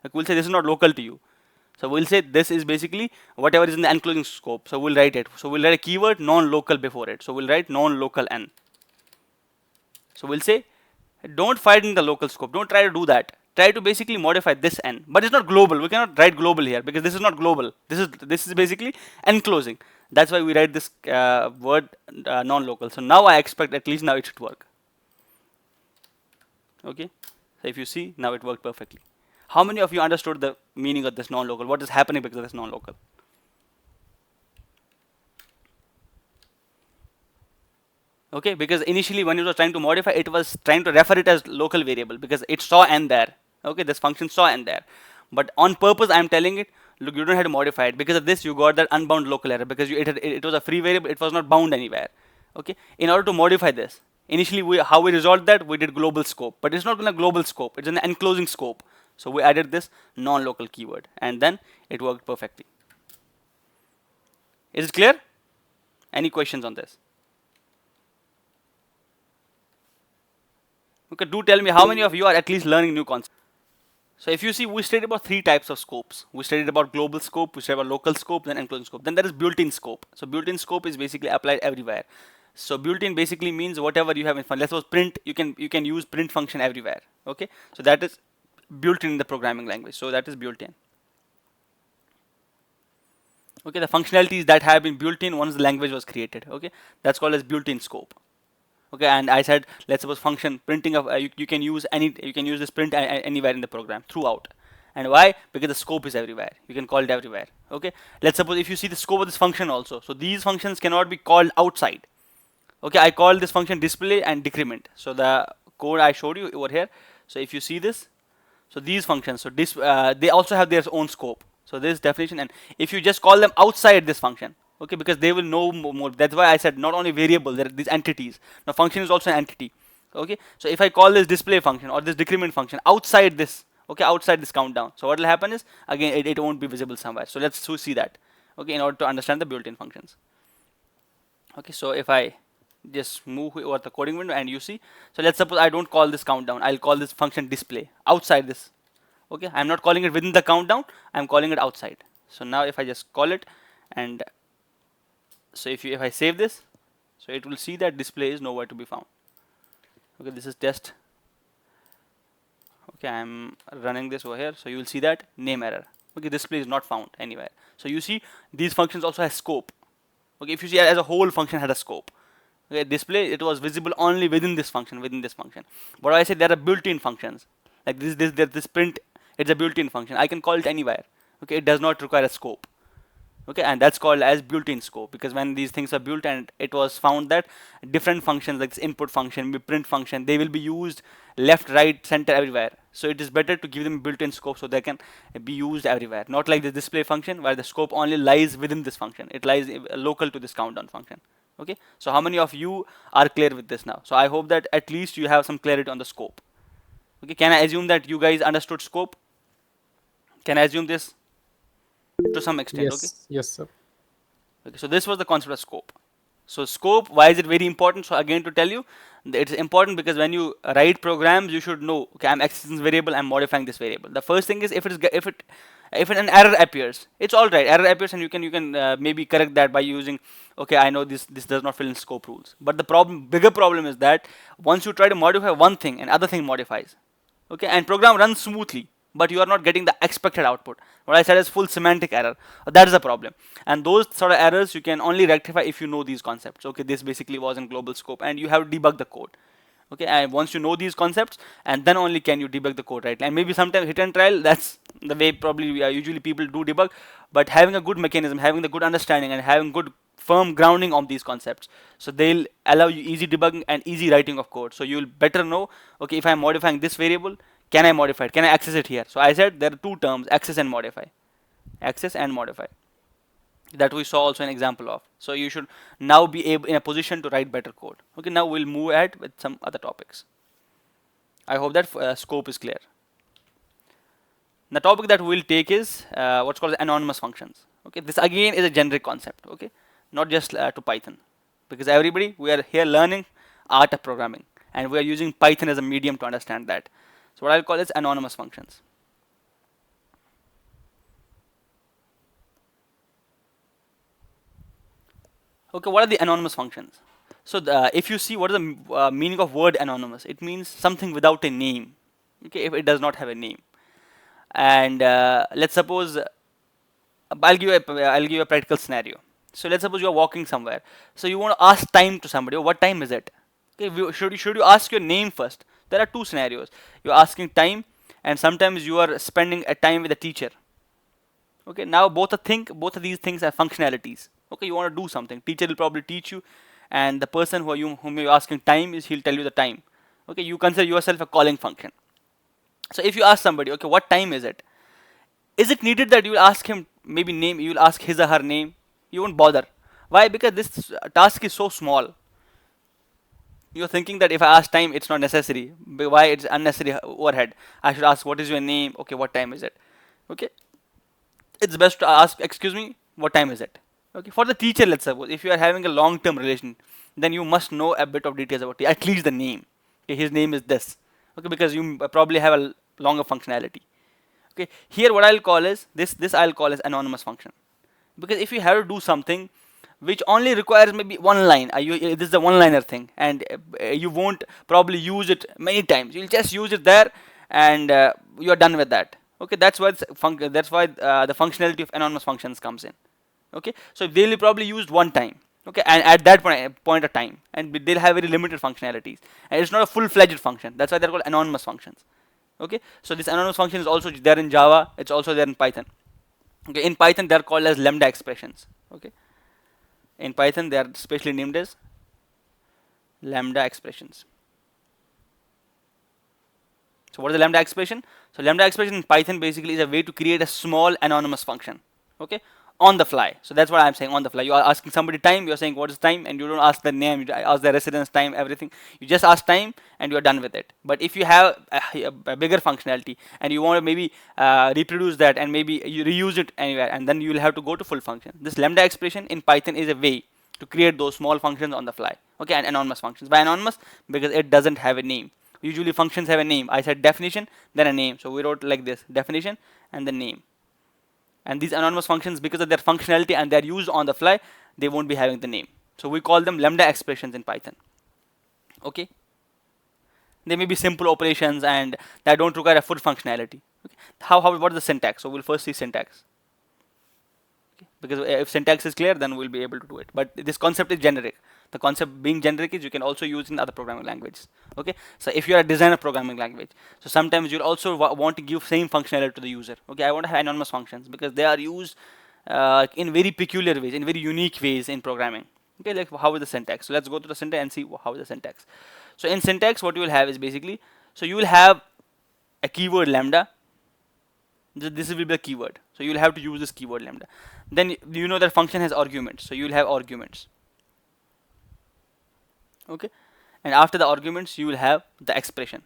Like we'll say this is not local to you. So we'll say this is basically whatever is in the enclosing scope. So we'll write it. So we'll write a keyword non-local before it. So we'll write non-local n. So we'll say, don't find in the local scope. Don't try to do that. Try to basically modify this n. But it's not global. We cannot write global here because this is not global. This is basically enclosing. That's why we write this word non-local. So now I expect at least now it should work. Okay. So if you see, now it worked perfectly. How many of you understood the meaning of this non-local? What is happening because of this non-local? Okay, because initially when it was trying to modify, it was trying to refer it as local variable because it saw n there. Okay, this function saw n there. But on purpose, I am telling it, look, you don't have to modify it. Because of this, you got that unbound local error because it was a free variable, it was not bound anywhere. Okay, in order to modify this, initially how we resolved that, we did global scope, but it's not in a global scope, it's an enclosing scope. So we added this non-local keyword, and then it worked perfectly. Is it clear? Any questions on this? Okay, do tell me how many of you are at least learning new concepts. So if you see, we studied about 3 types of scopes. We studied about global scope, we studied about local scope, then enclosing scope. Then there is built-in scope. So built-in scope is basically applied everywhere. So built-in basically means whatever you have in fun. Let's suppose print, you can use print function everywhere. Okay, so that is built-in in the programming language. So that is built-in. Okay, the functionalities that have been built in once the language was created. Okay, that's called as built-in scope. Okay, and I said, let's suppose function printing of you can use this print anywhere in the program throughout. And why? Because the scope is everywhere. You can call it everywhere. Okay, let's suppose if you see the scope of this function also, so these functions cannot be called outside. Okay, I call this function display and decrement. So the code I showed you over here. So if you see this, so these functions, so this they also have their own scope. So this definition, and if you just call them outside this function, okay, because they will know more. That's why I said not only variable, there are these entities. Now function is also an entity. Okay, so if I call this display function or this decrement function outside this, okay, outside this countdown, so what will happen is, again, it won't be visible somewhere. So let's see that. Okay, in order to understand the built-in functions. Okay, so if I just move over the coding window and you see, so let's suppose I don't call this countdown, I'll call this function display outside this. Okay, I'm not calling it within the countdown, I'm calling it outside. So now if I just call it, and so if I save this, so it will see that display is nowhere to be found. Okay, this is test. Okay, I'm running this over here, so you will see that name error. Okay, display is not found anywhere. So you see these functions also have scope. Okay, if you see as a whole function had a scope. Okay, display, it was visible only within this function, But I said there are built-in functions like this print It's a built-in function. I can call it anywhere. Okay, it does not require a scope. Okay, and that's called as built-in scope, because when these things are built, and it was found that different functions like this input function, print function, they will be used left, right, center, everywhere. So it is better to give them built-in scope so they can be used everywhere, not like the display function where the scope only lies within this function. It lies local to this countdown function. Okay, so how many of you are clear with this now? So I hope that at least you have some clarity on the scope. Okay, can I assume that you guys understood scope? Can I assume this to some extent? Okay.
Yes, sir.
Okay, so this was the concept of scope. So scope, why is it very important? So again, to tell you, it's important because when you write programs, you should know, okay, I'm accessing this variable, I'm modifying this variable. The first thing is if an error appears, it's all right. Error appears, and you can maybe correct that by using, okay, I know this does not fill in scope rules. But the bigger problem is that once you try to modify one thing, another thing modifies. Okay, and program runs smoothly, but you are not getting the expected output. What I said is full semantic error. That is a problem, and those sort of errors you can only rectify if you know these concepts. Okay, this basically was in global scope, and you have to debug the code. Okay, and once you know these concepts, and then only can you debug the code, right? And maybe sometimes hit and trial, that's the way probably usually people do debug. But having a good mechanism, having the good understanding, and having good firm grounding of these concepts, so they'll allow you easy debugging and easy writing of code. So you'll better know, okay, if I'm modifying this variable, can I modify it? Can I access it here? So I said there are two terms, access and modify. Access and modify, that we saw also an example of. So you should now be able in a position to write better code. Okay, now we'll move ahead with some other topics. I hope that scope is clear. The topic that we'll take is what's called anonymous functions. Okay, this again is a generic concept. Okay, not just to Python, because everybody, we are here learning art of programming, and we are using Python as a medium to understand that. So what I'll call is anonymous functions. Okay, what are the anonymous functions? So if you see what is the meaning of word anonymous, it means something without a name. Okay, if it does not have a name. And let's suppose I'll give you a practical scenario. So let's suppose you are walking somewhere. So you want to ask time to somebody. Oh, what time is it? Okay, should you ask your name first? There are two scenarios. You're asking time, and sometimes you are spending a time with a teacher. Okay, now both of these things are functionalities. Okay, you want to do something. Teacher will probably teach you, and the person whom you're asking time is, he'll tell you the time. Okay, you consider yourself a calling function. So if you ask somebody, okay, what time is it? Is it needed that you will ask him maybe name? You will ask his or her name. You won't bother. Why? Because this task is so small. You're thinking that if I ask time, it's not necessary. Why? It's unnecessary overhead. I should ask what is your name. Okay, what time is it? Okay, it's best to ask, excuse me, what time is it? Okay, for the teacher, let's suppose if you are having a long-term relation, then you must know a bit of details about it, at least the name. Okay, his name is this. Okay, because you probably have a longer functionality. Okay, here what I'll call is this I'll call as anonymous function, because if you have to do something which only requires maybe one line, this is a one-liner thing, and you won't probably use it many times. You'll just use it there, and you are done with that. Okay, that's why the functionality of anonymous functions comes in. Okay, so they'll probably used one time. Okay, and at that point of time, and they'll have very limited functionalities, and it's not a full-fledged function. That's why they're called anonymous functions. Okay, so this anonymous function is also there in Java. It's also there in Python. Okay, in Python they're called as Lambda expressions. Okay, in Python they are specially named as Lambda expressions. So what is the Lambda expression? So Lambda expression in Python basically is a way to create a small anonymous function. Okay, on the fly. So that's what I'm saying, on the fly. You are asking somebody time, you're saying what is time, and you don't ask the name, you ask the residence time, everything. You just ask time and you're done with it. But if you have a bigger functionality and you want to maybe reproduce that, and maybe you reuse it anywhere, and then you will have to go to full function. This Lambda expression in Python is a way to create those small functions on the fly. Okay, and anonymous functions. Why anonymous? Because it doesn't have a name. Usually functions have a name. I said definition, then a name. So we wrote like this, definition and the name. And these anonymous functions, because of their functionality and they're used on the fly, they won't be having the name. So we call them Lambda expressions in Python. Okay, they may be simple operations and that don't require a full functionality. Okay. What is the syntax? So we'll first see syntax. Okay. Because if syntax is clear, then we'll be able to do it. But this concept is generic. The concept being generic is you can also use in other programming languages. Okay, so if you are a designer programming language, so sometimes you'll also want to give same functionality to the user. Okay, I want to have anonymous functions because they are used in very peculiar ways, in very unique ways in programming. Okay, like how is the syntax? So let's go to the syntax and see how is the syntax. So in syntax, what you will have is basically, so you will have a keyword lambda. This will be a keyword, so you will have to use this keyword lambda. Then you know that function has arguments, so you will have arguments. Okay, and after the arguments you will have the expression.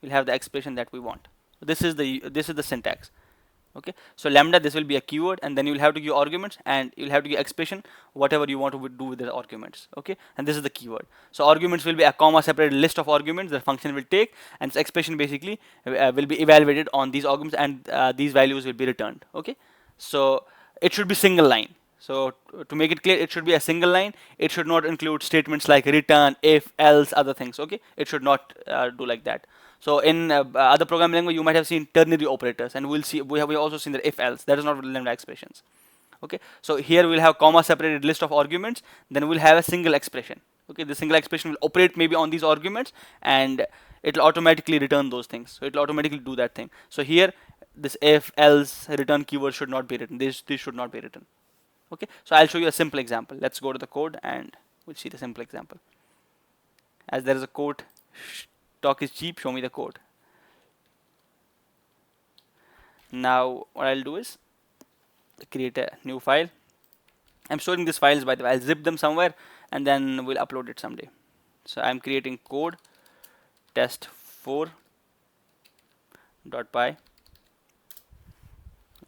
You'll have the expression that we want. This is the syntax. Okay, so lambda, this will be a keyword, and then you will have to give arguments, and you'll have to give expression whatever you want to do with the arguments. Okay, and this is the keyword. So arguments will be a comma separated list of arguments the function will take, and its expression basically will be evaluated on these arguments, and these values will be returned. Okay, so it should be single line. So to make it clear, it should be a single line. It should not include statements like return, if, else, other things. Okay, it should not do like that. So in other programming language, you might have seen ternary operators, and we'll see we have also seen that if, else. That is not lambda expressions. Okay, so here we'll have comma separated list of arguments. Then we'll have a single expression. Okay, the single expression will operate maybe on these arguments, and it will automatically return those things. So it will automatically do that thing. So here this if, else, return keyword should not be written. This should not be written. Okay, so I'll show you a simple example. Let's go to the code and we'll see the simple example. As there is a quote, talk is cheap, show me the code. Now what I'll do is create a new file. I'm storing these files, by the way. I'll zip them somewhere and then we'll upload it someday. So I'm creating code test4.py.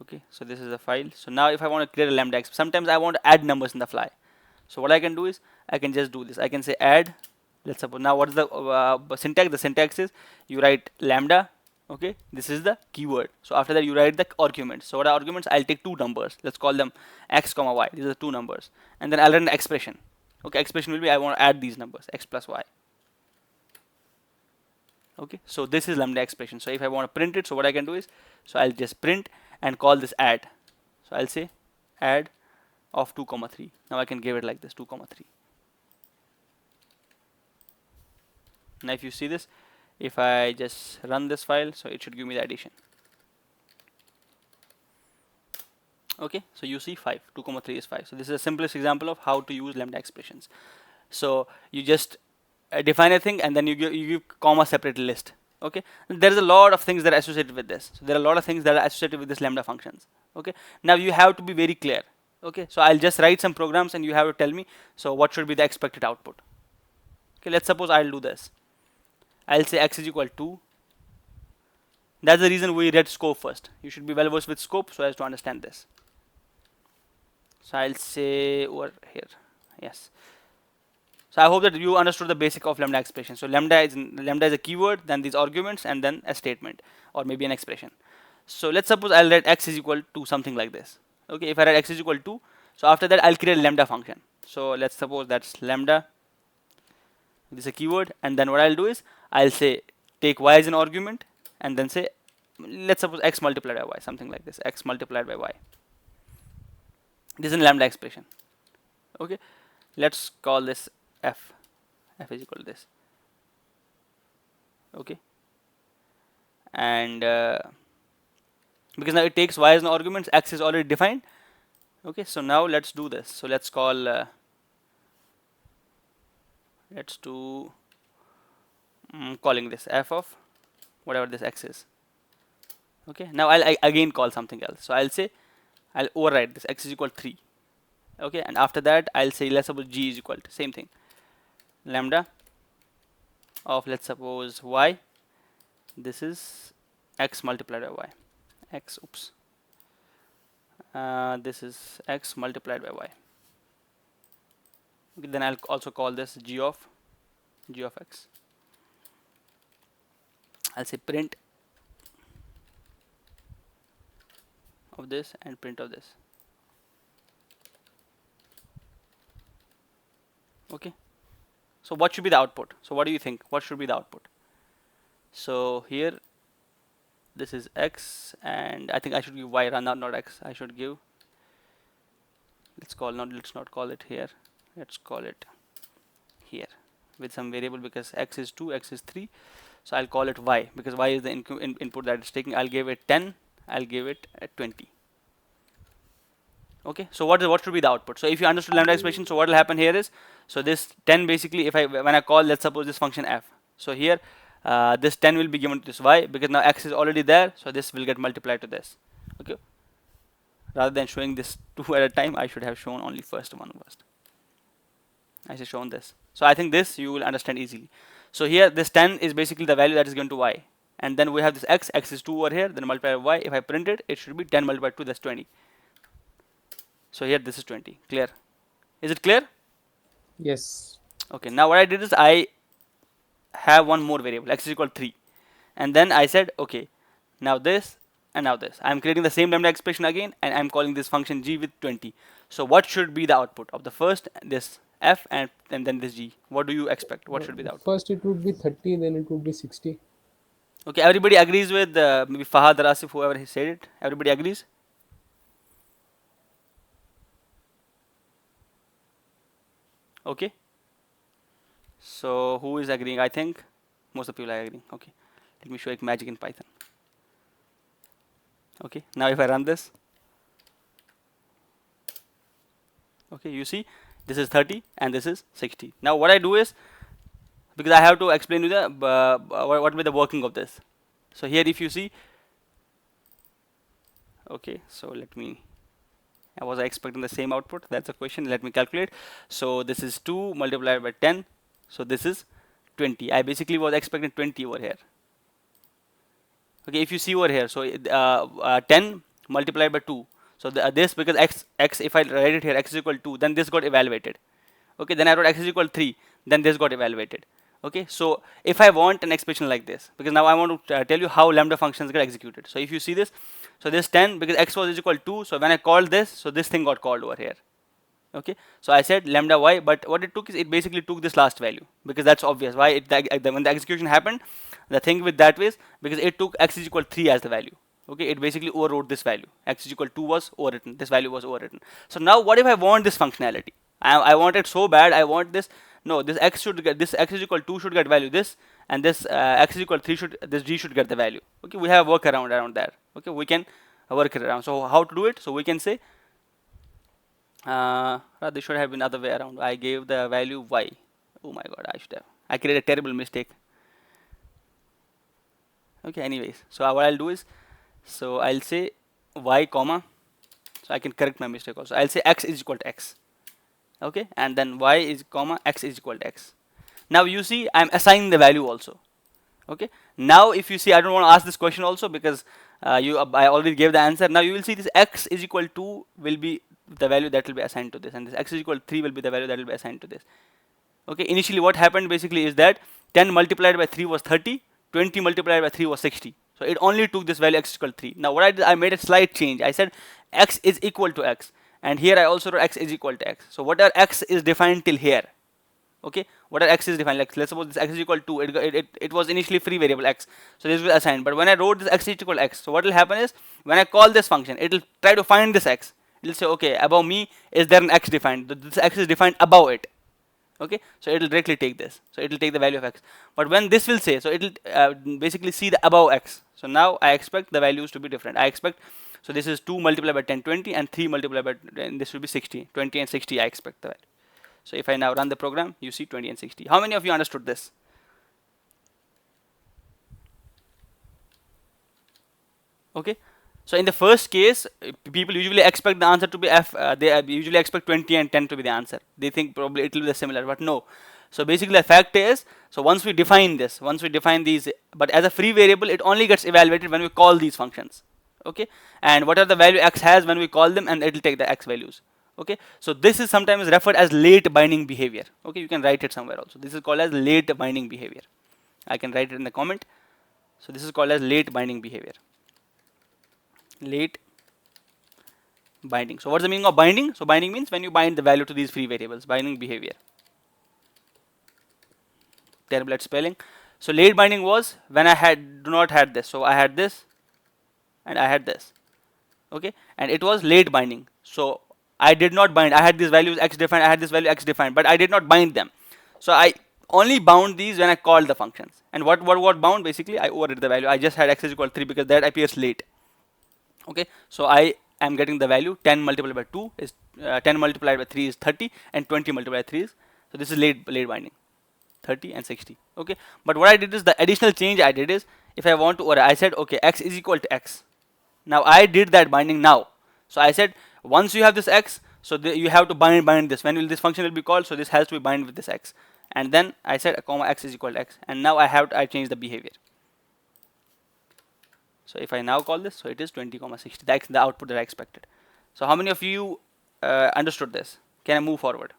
Okay, so this is a file. So now if I want to create a lambda, sometimes I want to add numbers in the fly. So what I can do is I can just do this. I can say add. Let's suppose now what is the syntax? The syntax is you write lambda. Okay, this is the keyword. So after that you write the arguments. So what are arguments? I'll take two numbers. Let's call them x comma y. These are two numbers, and then I'll run the expression. Okay, expression will be I want to add these numbers x plus y. Okay, so this is lambda expression. So if I want to print it, so what I can do is, so I'll just print and call this add. So I'll say add of 2 comma 3. Now I can give it like this 2 comma 3. Now if you see this, if I just run this file, so it should give me the addition. Okay, so you see 5, 2 comma 3 is 5. So this is the simplest example of how to use lambda expressions. So you just define a thing and then you give comma separate list. Okay, there is a lot of things that are associated with this. So there are a lot of things that are associated with this lambda functions. Okay, now you have to be very clear. Okay, so I'll just write some programs and you have to tell me, so what should be the expected output. Okay, let's suppose I'll do this. I'll say x is equal to. That's the reason we read scope first. You should be well versed with scope so as to understand this. So I'll say over here, yes. So I hope that you understood the basic of lambda expression. So lambda is a keyword, then these arguments, and then a statement or maybe an expression. So let's suppose I'll write x is equal to something like this. Okay, if I write x is equal to, so after that I'll create a lambda function. So let's suppose that's lambda. This is a keyword, and then what I'll do is I'll say take y as an argument, and then say let's suppose x multiplied by y, something like this, x multiplied by y. This is a lambda expression. Okay, let's call this f. F is equal to this. Okay, and because now it takes y as an argument, x is already defined. Okay, so now let's do this. So let's call let's do calling this f of whatever this x is. Okay, now I'll again call something else. So I'll say I'll override this x is equal to 3. Okay, and after that I'll say let's suppose g is equal to same thing, lambda of let's suppose y. This is x multiplied by y. X, oops. This is x multiplied by y. Okay, then I'll also call this g of x. I'll say print of this and print of this. Okay, so what should be the output? So what do you think? What should be the output? So here this is x, and I think I should give y, not x. I should give, let's not call it here, let's call it here with some variable, because x is 2, x is 3. So I'll call it y, because y is the input that it's taking. I'll give it 10, I'll give it 20. Okay, so what should be the output? So if you understood lambda expression, so what will happen here is, so this 10 basically, if I when I call, let's suppose this function f, so here this 10 will be given to this y, because now x is already there, so this will get multiplied to this. Okay, rather than showing this 2 at a time, I should have shown only first one first. I should shown this. So I think this you will understand easily. So here this 10 is basically the value that is given to y, and then we have this x is 2 over here, then multiply by y. If I print it, it should be 10 multiplied 2, that's 20. So here this is 20. Clear? Is it clear?
Yes.
Okay, now what I did is I have one more variable, x is equal to 3, and then I said, okay, now this and now this. I'm creating the same lambda expression again, and I'm calling this function g with 20. So what should be the output of the first, this f, and then this g? What do you expect? What should be the output?
First it would be 30, then it would be 60.
Okay, everybody agrees with maybe Fahad or Asif, whoever he said it. Everybody agrees? Okay. So who is agreeing? I think most of the people are agreeing. Okay, let me show you magic in Python. Okay, now if I run this, okay, you see this is 30 and this is 60. Now what I do is, because I have to explain you the what will be the working of this. So here if you see, okay, so let me, I was expecting the same output, that's the question. Let me calculate. So this is 2 multiplied by 10, so this is 20. I basically was expecting 20 over here. Okay, if you see over here, so 10 multiplied by 2, so this, because x if I write it here, x is equal to 2, then this got evaluated. Okay, then I wrote x is equal to 3, then this got evaluated. Okay, so if I want an expression like this, because now I want to tell you how lambda functions get executed. So if you see this, so this 10, because x was equal to 2, so when I called this, so this thing got called over here. Okay, so I said lambda y, but what it took is it basically took this last value, because that's obvious. Why when the execution happened, the thing with that was because it took x is equal to 3 as the value. Okay, it basically overwrote this value. X is equal to 2 was overwritten. This value was overwritten. So now what if I want this functionality? I want it so bad. I want this. No, this x should get, this x is equal to 2 should get value this, and this x is equal to 3 should, this g should get the value. Okay, we have a workaround around that. Okay, we can work it around. So how to do it? So we can say this should have been other way around. I gave the value y. Oh my god, I created a terrible mistake. Okay, anyways, so what I'll do is, so I'll say y comma, so I can correct my mistake also. I'll say x is equal to x. Okay, and then y is comma x is equal to x. Now you see I'm assigning the value also. Okay, now if you see, I don't want to ask this question also, because I already gave the answer. Now you will see this x is equal to will be the value that will be assigned to this, and this x is equal to 3 will be the value that will be assigned to this. Okay, initially what happened basically is that 10 multiplied by 3 was 30, 20 multiplied by 3 was 60. So it only took this value x is equal to 3. Now what I did, I made a slight change. I said x is equal to x, and here I also wrote x is equal to x. So whatever x is defined till here, okay, whatever x is defined, like let's suppose this x is equal to, it was initially free variable x, so this was assigned. But when I wrote this x is equal to x, so what will happen is, when I call this function, it will try to find this x. It will say, okay, above me, is there an x defined? This x is defined above it. Okay, so it will directly take this, so it will take the value of x. But when this will say, so it will basically see the above x. So now I expect the values to be different. I expect, so this is 2 multiplied by 10, 20, and 3 multiplied by, and this will be 60, 20 and 60 I expect the value. So if I now run the program, you see 20 and 60. How many of you understood this? Okay, so in the first case, people usually expect the answer to be f. They usually expect 20 and 10 to be the answer. They think probably it will be similar, but no. So basically the fact is, so once we define this, once we define these, but as a free variable, it only gets evaluated when we call these functions. Okay, and whatever the value x has when we call them, and it will take the x values. Okay, so this is sometimes referred as late binding behavior. Okay, you can write it somewhere also. This is called as late binding behavior. I can write it in the comment. So this is called as late binding behavior. Late binding. So what's the meaning of binding? So binding means when you bind the value to these free variables. Binding behavior. Terrible at spelling. So late binding was when I do not had this. So I had this and I had this. Okay, and it was late binding. So I did not bind. I had these values x defined, I had this value x defined, but I did not bind them. So I only bound these when I called the functions. And what bound? Basically, I overrid the value. I just had x is equal to 3 because that appears late. Okay, so I am getting the value 10 multiplied by 2 is 10 multiplied by 3 is 30, and 20 multiplied by 3 is, so this is late binding, 30 and 60. Okay, but what I did is, the additional change I did is, if I want to, or I said okay, x is equal to x. Now I did that binding now. So I said once you have this x, so you have to bind this. When will this function will be called? So this has to be bind with this x. And then I said comma x is equal to x, and now I change the behavior. So if I now call this, so it is 20 comma 60. That's the output that I expected. So how many of you understood this? Can I move forward?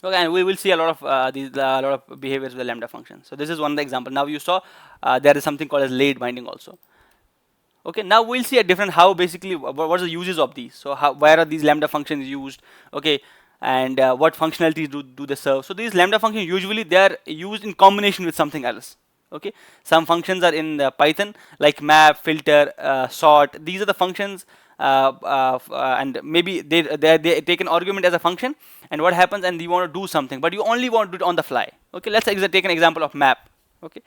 Okay, and we will see a lot of lot of behaviors with the lambda function. So this is one of the example. Now you saw there is something called as late binding also. Okay, now we'll see a different how basically what are the uses of these. So where are these lambda functions used? Okay, and what functionalities do they serve? So these lambda functions usually they are used in combination with something else. Okay, some functions are in Python like map, filter, sort. These are the functions, and maybe they take an argument as a function, and what happens, and you want to do something, but you only want to do it on the fly. Okay, let's take an example of map. Okay,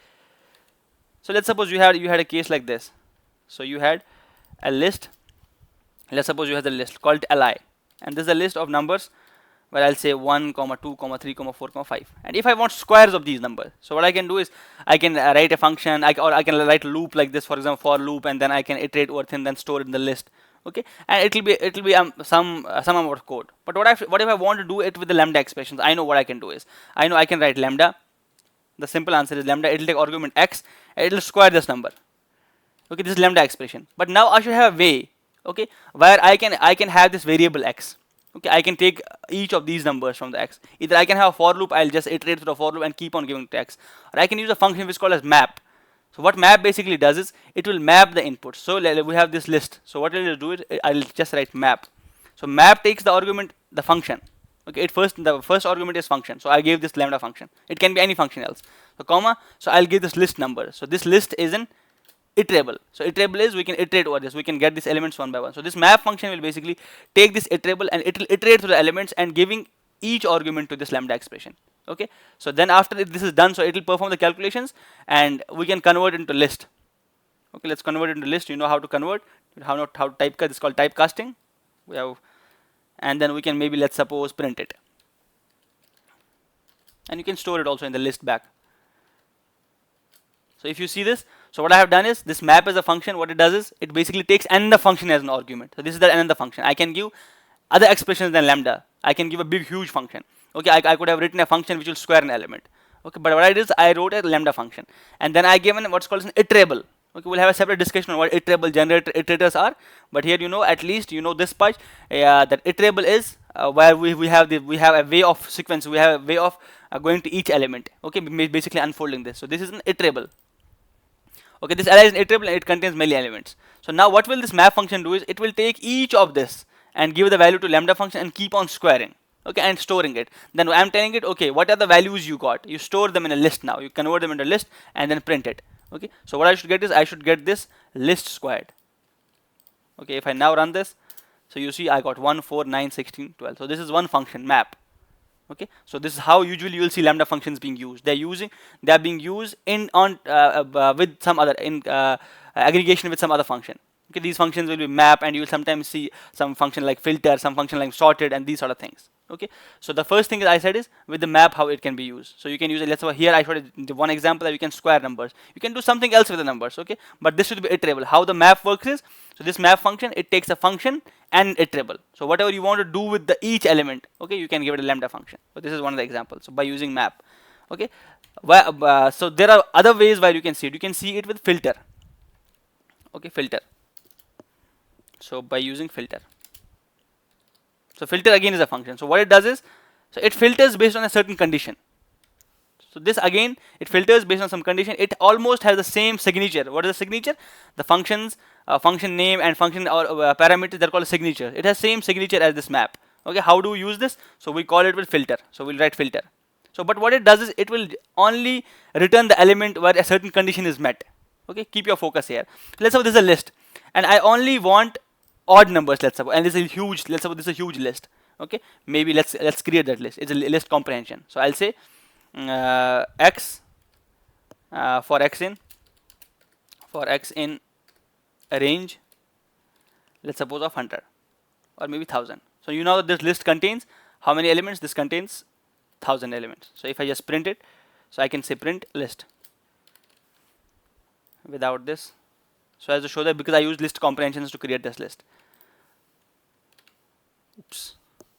so let's suppose you had a case like this. So you had a list. Let's suppose you have the list called li, and this is a list of numbers where I'll say 1, 2, 3, 4, 5. And if I want squares of these numbers, so what I can do is I can write a function, or I can write a loop like this, for example, for loop, and then I can iterate over it and then store it in the list. Okay, and it'll be some amount of code. But what if I want to do it with the lambda expressions? I know what I can do is, I know I can write lambda. The simple answer is lambda. It'll take argument x, and it'll square this number. Okay, this is lambda expression. But now I should have a way, okay, where I can have this variable x. Okay, I can take each of these numbers from the x. Either I can have a for loop, I'll just iterate through the for loop and keep on giving to x, or I can use a function which is called as map. So what map basically does is it will map the inputs. So we have this list. So what I'll do is I'll just write map. So map takes the argument, the function. Okay, the first argument is function. So I gave this lambda function. It can be any function else. So comma. So I'll give this list number. So this list is an iterable. So iterable is we can iterate over this. We can get these elements one by one. So this map function will basically take this iterable and it will iterate through the elements and giving each argument to this lambda expression. Okay. So then after this is done, so it will perform the calculations and we can convert into list. Okay, let's convert it into list. You know how to convert, how to typecast. This is called typecasting. We have, and then we can maybe, let's suppose, print it. And you can store it also in the list back. So if you see this, so what I have done is this map is a function. What it does is it basically takes another function as an argument. So this is the another function. I can give other expressions than lambda. I can give a big huge function. Okay, I could have written a function which will square an element. Okay, but what I did is I wrote a lambda function, and then I given what's called an iterable. Okay, we'll have a separate discussion on what iterable iterators are. But here you know, at least you know this part. That iterable is where we have a way of sequence. We have a way of going to each element. Okay, basically unfolding this. So this is an iterable. Okay, this array is iterable and it contains many elements. So now what will this map function do is it will take each of this and give the value to lambda function and keep on squaring. Okay, and storing it. Then I'm telling it, okay, what are the values you got? You store them in a list now. You convert them into a list and then print it. Okay, so what I should get is I should get this list squared. Okay, if I now run this, so you see I got 1, 4, 9, 16, 12. So this is one function map. Okay, so this is how usually you will see lambda functions being used. They are being used with some other aggregation with some other function. Okay, these functions will be map, and you will sometimes see some function like filter, some function like sorted, and these sort of things. Okay, so the first thing I said is with the map how it can be used. So you can use it. Let's say here I showed one example that you can square numbers. You can do something else with the numbers. Okay, but this should be iterable. How the map works is, so this map function, it takes a function and iterable. So whatever you want to do with each element, okay, you can give it a lambda function. So this is one of the examples. So by using map, okay, so there are other ways where you can see it. You can see it with filter. Okay, filter. So by using filter. So filter again is a function. So what it does is, so it filters based on a certain condition. So this again, it filters based on some condition. It almost has the same signature. What is the signature? The functions, function name and function or parameters, they're called a signature. It has same signature as this map. Okay, how do we use this? So we call it with filter. So we'll write filter. So but what it does is it will only return the element where a certain condition is met. Okay, keep your focus here. Let's say this is a list, and I only want odd numbers, let's suppose, and this is huge, let's suppose this is a huge list. Okay, maybe let's create that list. It's a list comprehension. So I'll say x for x in a range, let's suppose of 100 or maybe 1000. So you know that this list contains how many elements? This contains 1000 elements. So if I just print it, so I can say print list without this. So as to show that, because I use list comprehensions to create this list. Oops.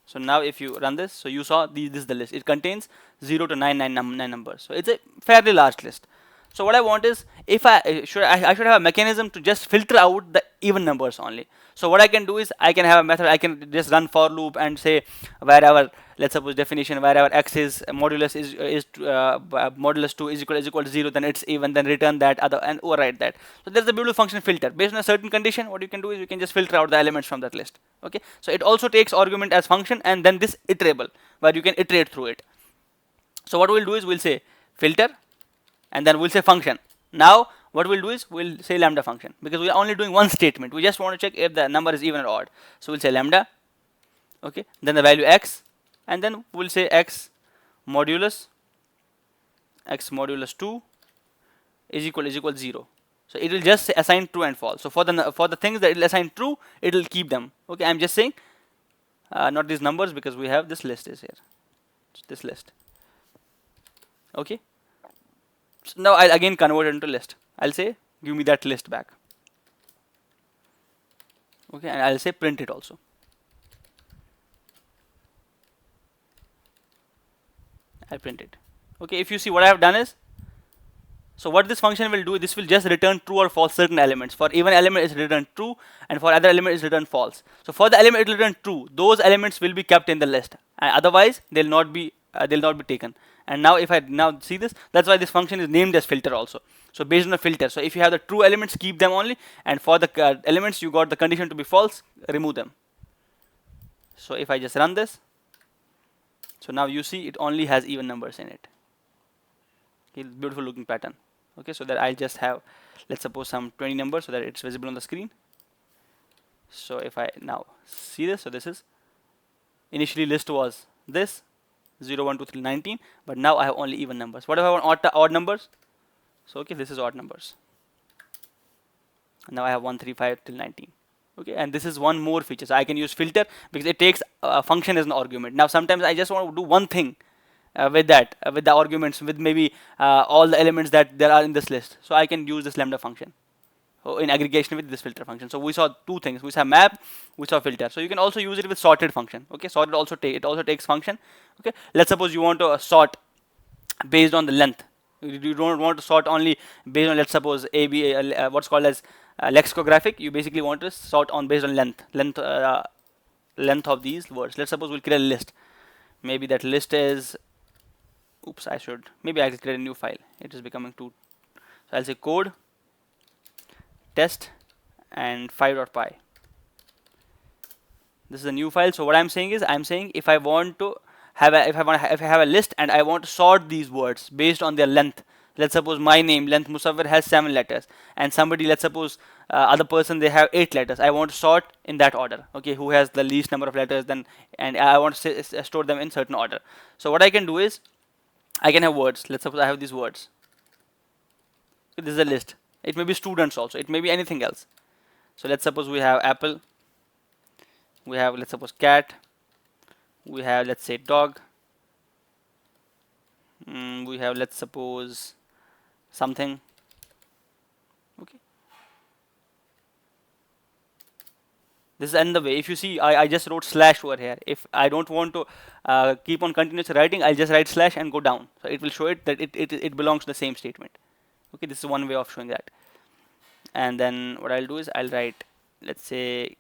So now if you run this, so you saw this is the list. It contains 0 to 999 numbers. So it's a fairly large list. So what I want is, if I should have a mechanism to just filter out the even numbers only. So what I can do is, I can have a method, I can just run for loop and say wherever, let's suppose definition, wherever x is modulus is modulus 2 is equal to 0, then it's even, then return that other and override that. So there's a beautiful function filter. Based on a certain condition, what you can do is you can just filter out the elements from that list. Okay, so it also takes argument as function, and then this iterable, where you can iterate through it. So what we'll do is we'll say filter, and then we'll say function. Now what we'll do is we'll say lambda function, because we are only doing one statement. We just want to check if the number is even or odd. So we'll say lambda, okay, then the value x, and then we'll say x modulus 2 is equal 0. So it will just assign true and false. So for the things that it will assign true, it will keep them. Okay, I'm just saying not these numbers, because we have this list is here. It's this list. Okay. So now I'll again convert it into list. I'll say give me that list back. Okay, and I'll say print it also. I'll print it. Okay, if you see what I have done is, so what this function will do, this will just return true or false certain elements. For even element is returned true, and for other element is returned false. So for the element it will return true, those elements will be kept in the list, and otherwise they'll not be taken. And now if I now see this, that's why this function is named as filter also. So based on the filter, so if you have the true elements, keep them only, and for the elements you got the condition to be false, remove them. So if I just run this, so now you see it only has even numbers in it. Okay, beautiful looking pattern. Okay, so that I'll just have, let's suppose, some 20 numbers so that it's visible on the screen. So if I now see this, so this is initially list was this 0, 1, 2, 3, 19, but now I have only even numbers. What if I want odd numbers? So okay, this is odd numbers. Now I have 1, 3, 5 till 19. Okay, and this is one more feature. So I can use filter, because it takes a function as an argument. Now sometimes I just want to do one thing with that, with the arguments, with maybe all the elements that there are in this list. So I can use this lambda function in aggregation with this filter function. So we saw two things. We saw map, we saw filter. So you can also use it with sorted function. Okay, sorted also takes function. Okay, let's suppose you want to sort based on the length. You don't want to sort only based on, let's suppose, what's called as lexicographic. You basically want to sort on based on length of these words. Let's suppose we'll create a list. Maybe that list is, oops, maybe I will create a new file. It is becoming too. So I'll say code test and 5.py. This is a new file. So what I'm saying is, I'm saying if I want to have if I have a list and I want to sort these words based on their length. Let's suppose my name length Musawwir has 7 letters, and somebody, let's suppose other person, they have 8 letters. I want to sort in that order. Okay, who has the least number of letters, then, and I want to store them in certain order. So what I can do is, I can have words. Let's suppose I have these words. So this is a list. It may be students also. It may be anything else. So let's suppose we have apple. We have, let's suppose, cat. We have, let's say, dog. We have, let's suppose, something. Okay. This is another way. If you see, I just wrote slash over here. If I don't want to keep on continuous writing, I'll just write slash and go down. So it will show it that it belongs to the same statement. Okay, this is one way of showing that. And then what I'll do is I'll write, let's say,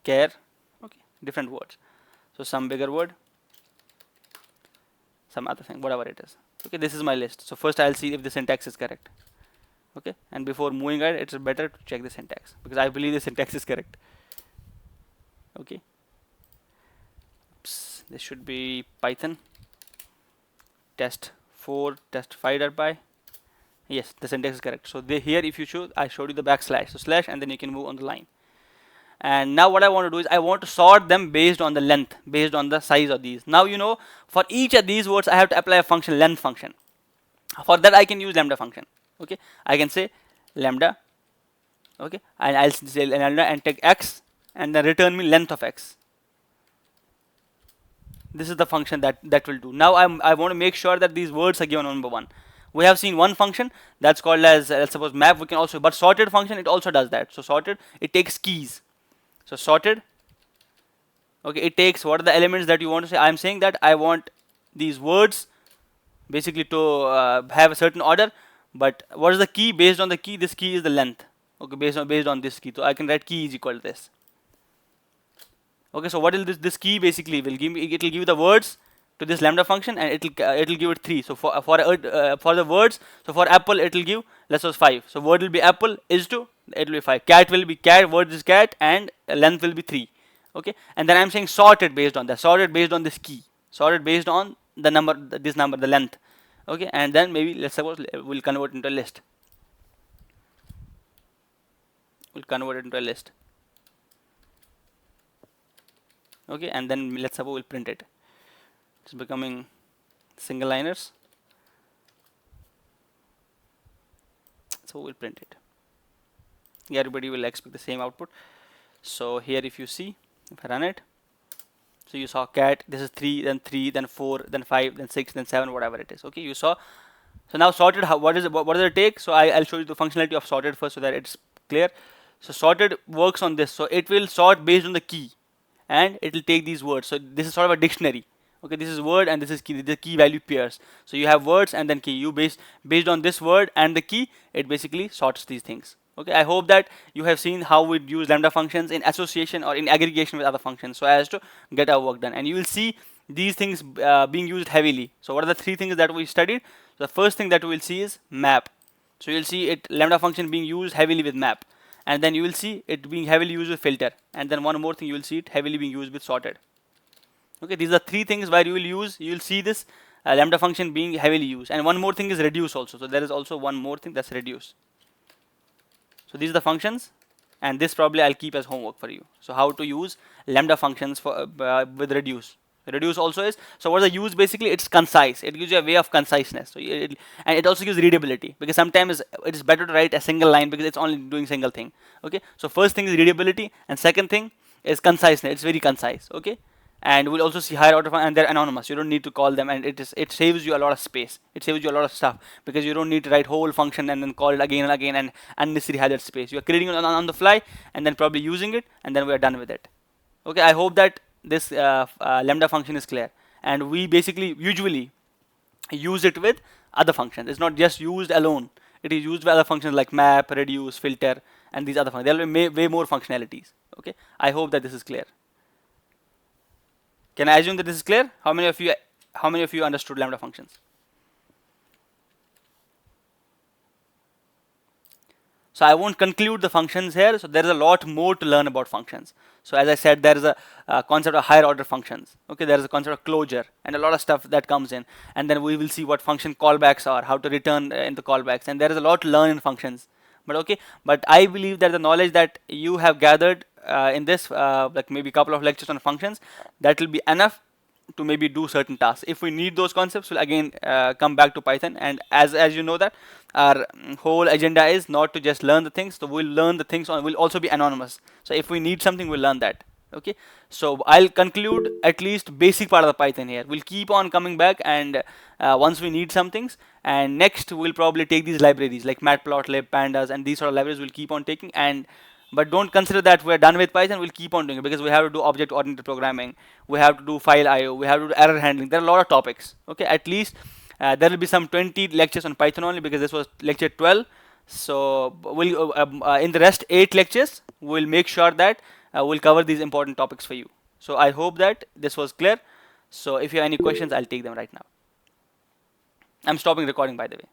care. Okay, different words. So some bigger word, some other thing, whatever it is. Okay, this is my list. So first I'll see if the syntax is correct. Okay, and before moving ahead, it's better to check the syntax, because I believe the syntax is correct. Okay. Oops, this should be Python test 4 test 5.py. Yes, the syntax is correct. So here, if you show, I showed you the backslash. So slash, and then you can move on the line. And now what I want to do is I want to sort them based on the length, based on the size of these. Now you know, for each of these words I have to apply a function, length function. For that I can use lambda function. Okay, I can say lambda, okay, and I'll say lambda and take x and then return me length of x. This is the function that will do. Now I want to make sure that these words are given one by one. We have seen one function that's called as let's suppose map. We can also, but sorted function, it also does that. So sorted, it takes keys. So sorted, okay, it takes what are the elements that you want to say. I'm saying that I want these words basically to have a certain order, but what is the key? Based on the key, this key is the length. Okay, based on this key, so I can write key is equal to this. Okay, so what will this key basically will give me? It will give the words to this lambda function, and it'll give it 3. So for the words, so for apple it will give, let's suppose 5. So word will be apple is 2, it will be 5. Cat will be cat, word is cat, and length will be 3. Okay, and then I'm saying sorted based on that, sorted based on this key, sorted based on the number, this number, the length. Okay, and then maybe let's suppose we'll convert into a list. We'll convert it into a list. Okay, and then let's suppose we'll print it. It's becoming single liners, so we'll print it. Everybody will expect the same output. So here if you see, if I run it, so you saw cat, this is 3, then 4, then 5, then 6, then 7, whatever it is. Okay, you saw. So now sorted, what does it take? So I'll show you the functionality of sorted first so that it's clear. So sorted works on this, so it will sort based on the key, and it will take these words. So this is sort of a dictionary. Okay, this is word and this is key, the key value pairs. So you have words and then key. You based on this word and the key, it basically sorts these things. Okay, I hope that you have seen how we use lambda functions in association or in aggregation with other functions, so as to get our work done. And you will see these things being used heavily. So what are the 3 things that we studied? So the first thing that we will see is map. So you'll see it, lambda function being used heavily with map, and then you will see it being heavily used with filter, and then one more thing, you will see it heavily being used with sorted. Okay, these are 3 things where you will see this lambda function being heavily used. And one more thing is reduce also. So there is also one more thing, that's reduce. So these are the functions, and this probably I'll keep as homework for you. So how to use lambda functions for with reduce. Reduce also is, so what is the use? Basically it's concise, it gives you a way of conciseness. So and it also gives readability, because sometimes it is better to write a single line because it's only doing single thing. Okay, so first thing is readability, and second thing is conciseness, it's very concise. Okay, and we'll also see higher order and they're anonymous, you don't need to call them, and it saves you a lot of space, it saves you a lot of stuff, because you don't need to write whole function and then call it again and again and unnecessarily have that space. You are creating it on the fly and then probably using it, and then we are done with it. Okay, I hope that this lambda function is clear, and we basically usually use it with other functions. It's not just used alone, it is used with other functions like map, reduce, filter, and these other functions. There will be way more functionalities. Okay, I hope that this is clear. Can I assume that this is clear? How many of you understood lambda functions? So I won't conclude the functions here. So there is a lot more to learn about functions. So as I said, there is a concept of higher order functions. Okay, there is a concept of closure and a lot of stuff that comes in. And then we will see what function callbacks are, how to return in the callbacks. And there is a lot to learn in functions. But I believe that the knowledge that you have gathered in this, like maybe a couple of lectures on functions, that will be enough to maybe do certain tasks. If we need those concepts, we'll again come back to Python. And as you know that our whole agenda is not to just learn the things, so we'll learn the things we'll also be anonymous. So if we need something, we'll learn that. Okay, so I'll conclude at least basic part of the Python here. We'll keep on coming back, and once we need some things, and next we'll probably take these libraries like matplotlib, pandas, and these sort of libraries we'll keep on taking. But don't consider that we're done with Python. We'll keep on doing it, because we have to do object-oriented programming, we have to do file I/O, we have to do error handling. There are a lot of topics. Okay, at least there will be some 20 lectures on Python only, because this was lecture 12. So we'll in the rest 8 lectures, we'll make sure that we'll cover these important topics for you. So I hope that this was clear. So if you have any questions, I'll take them right now. I'm stopping recording, by the way.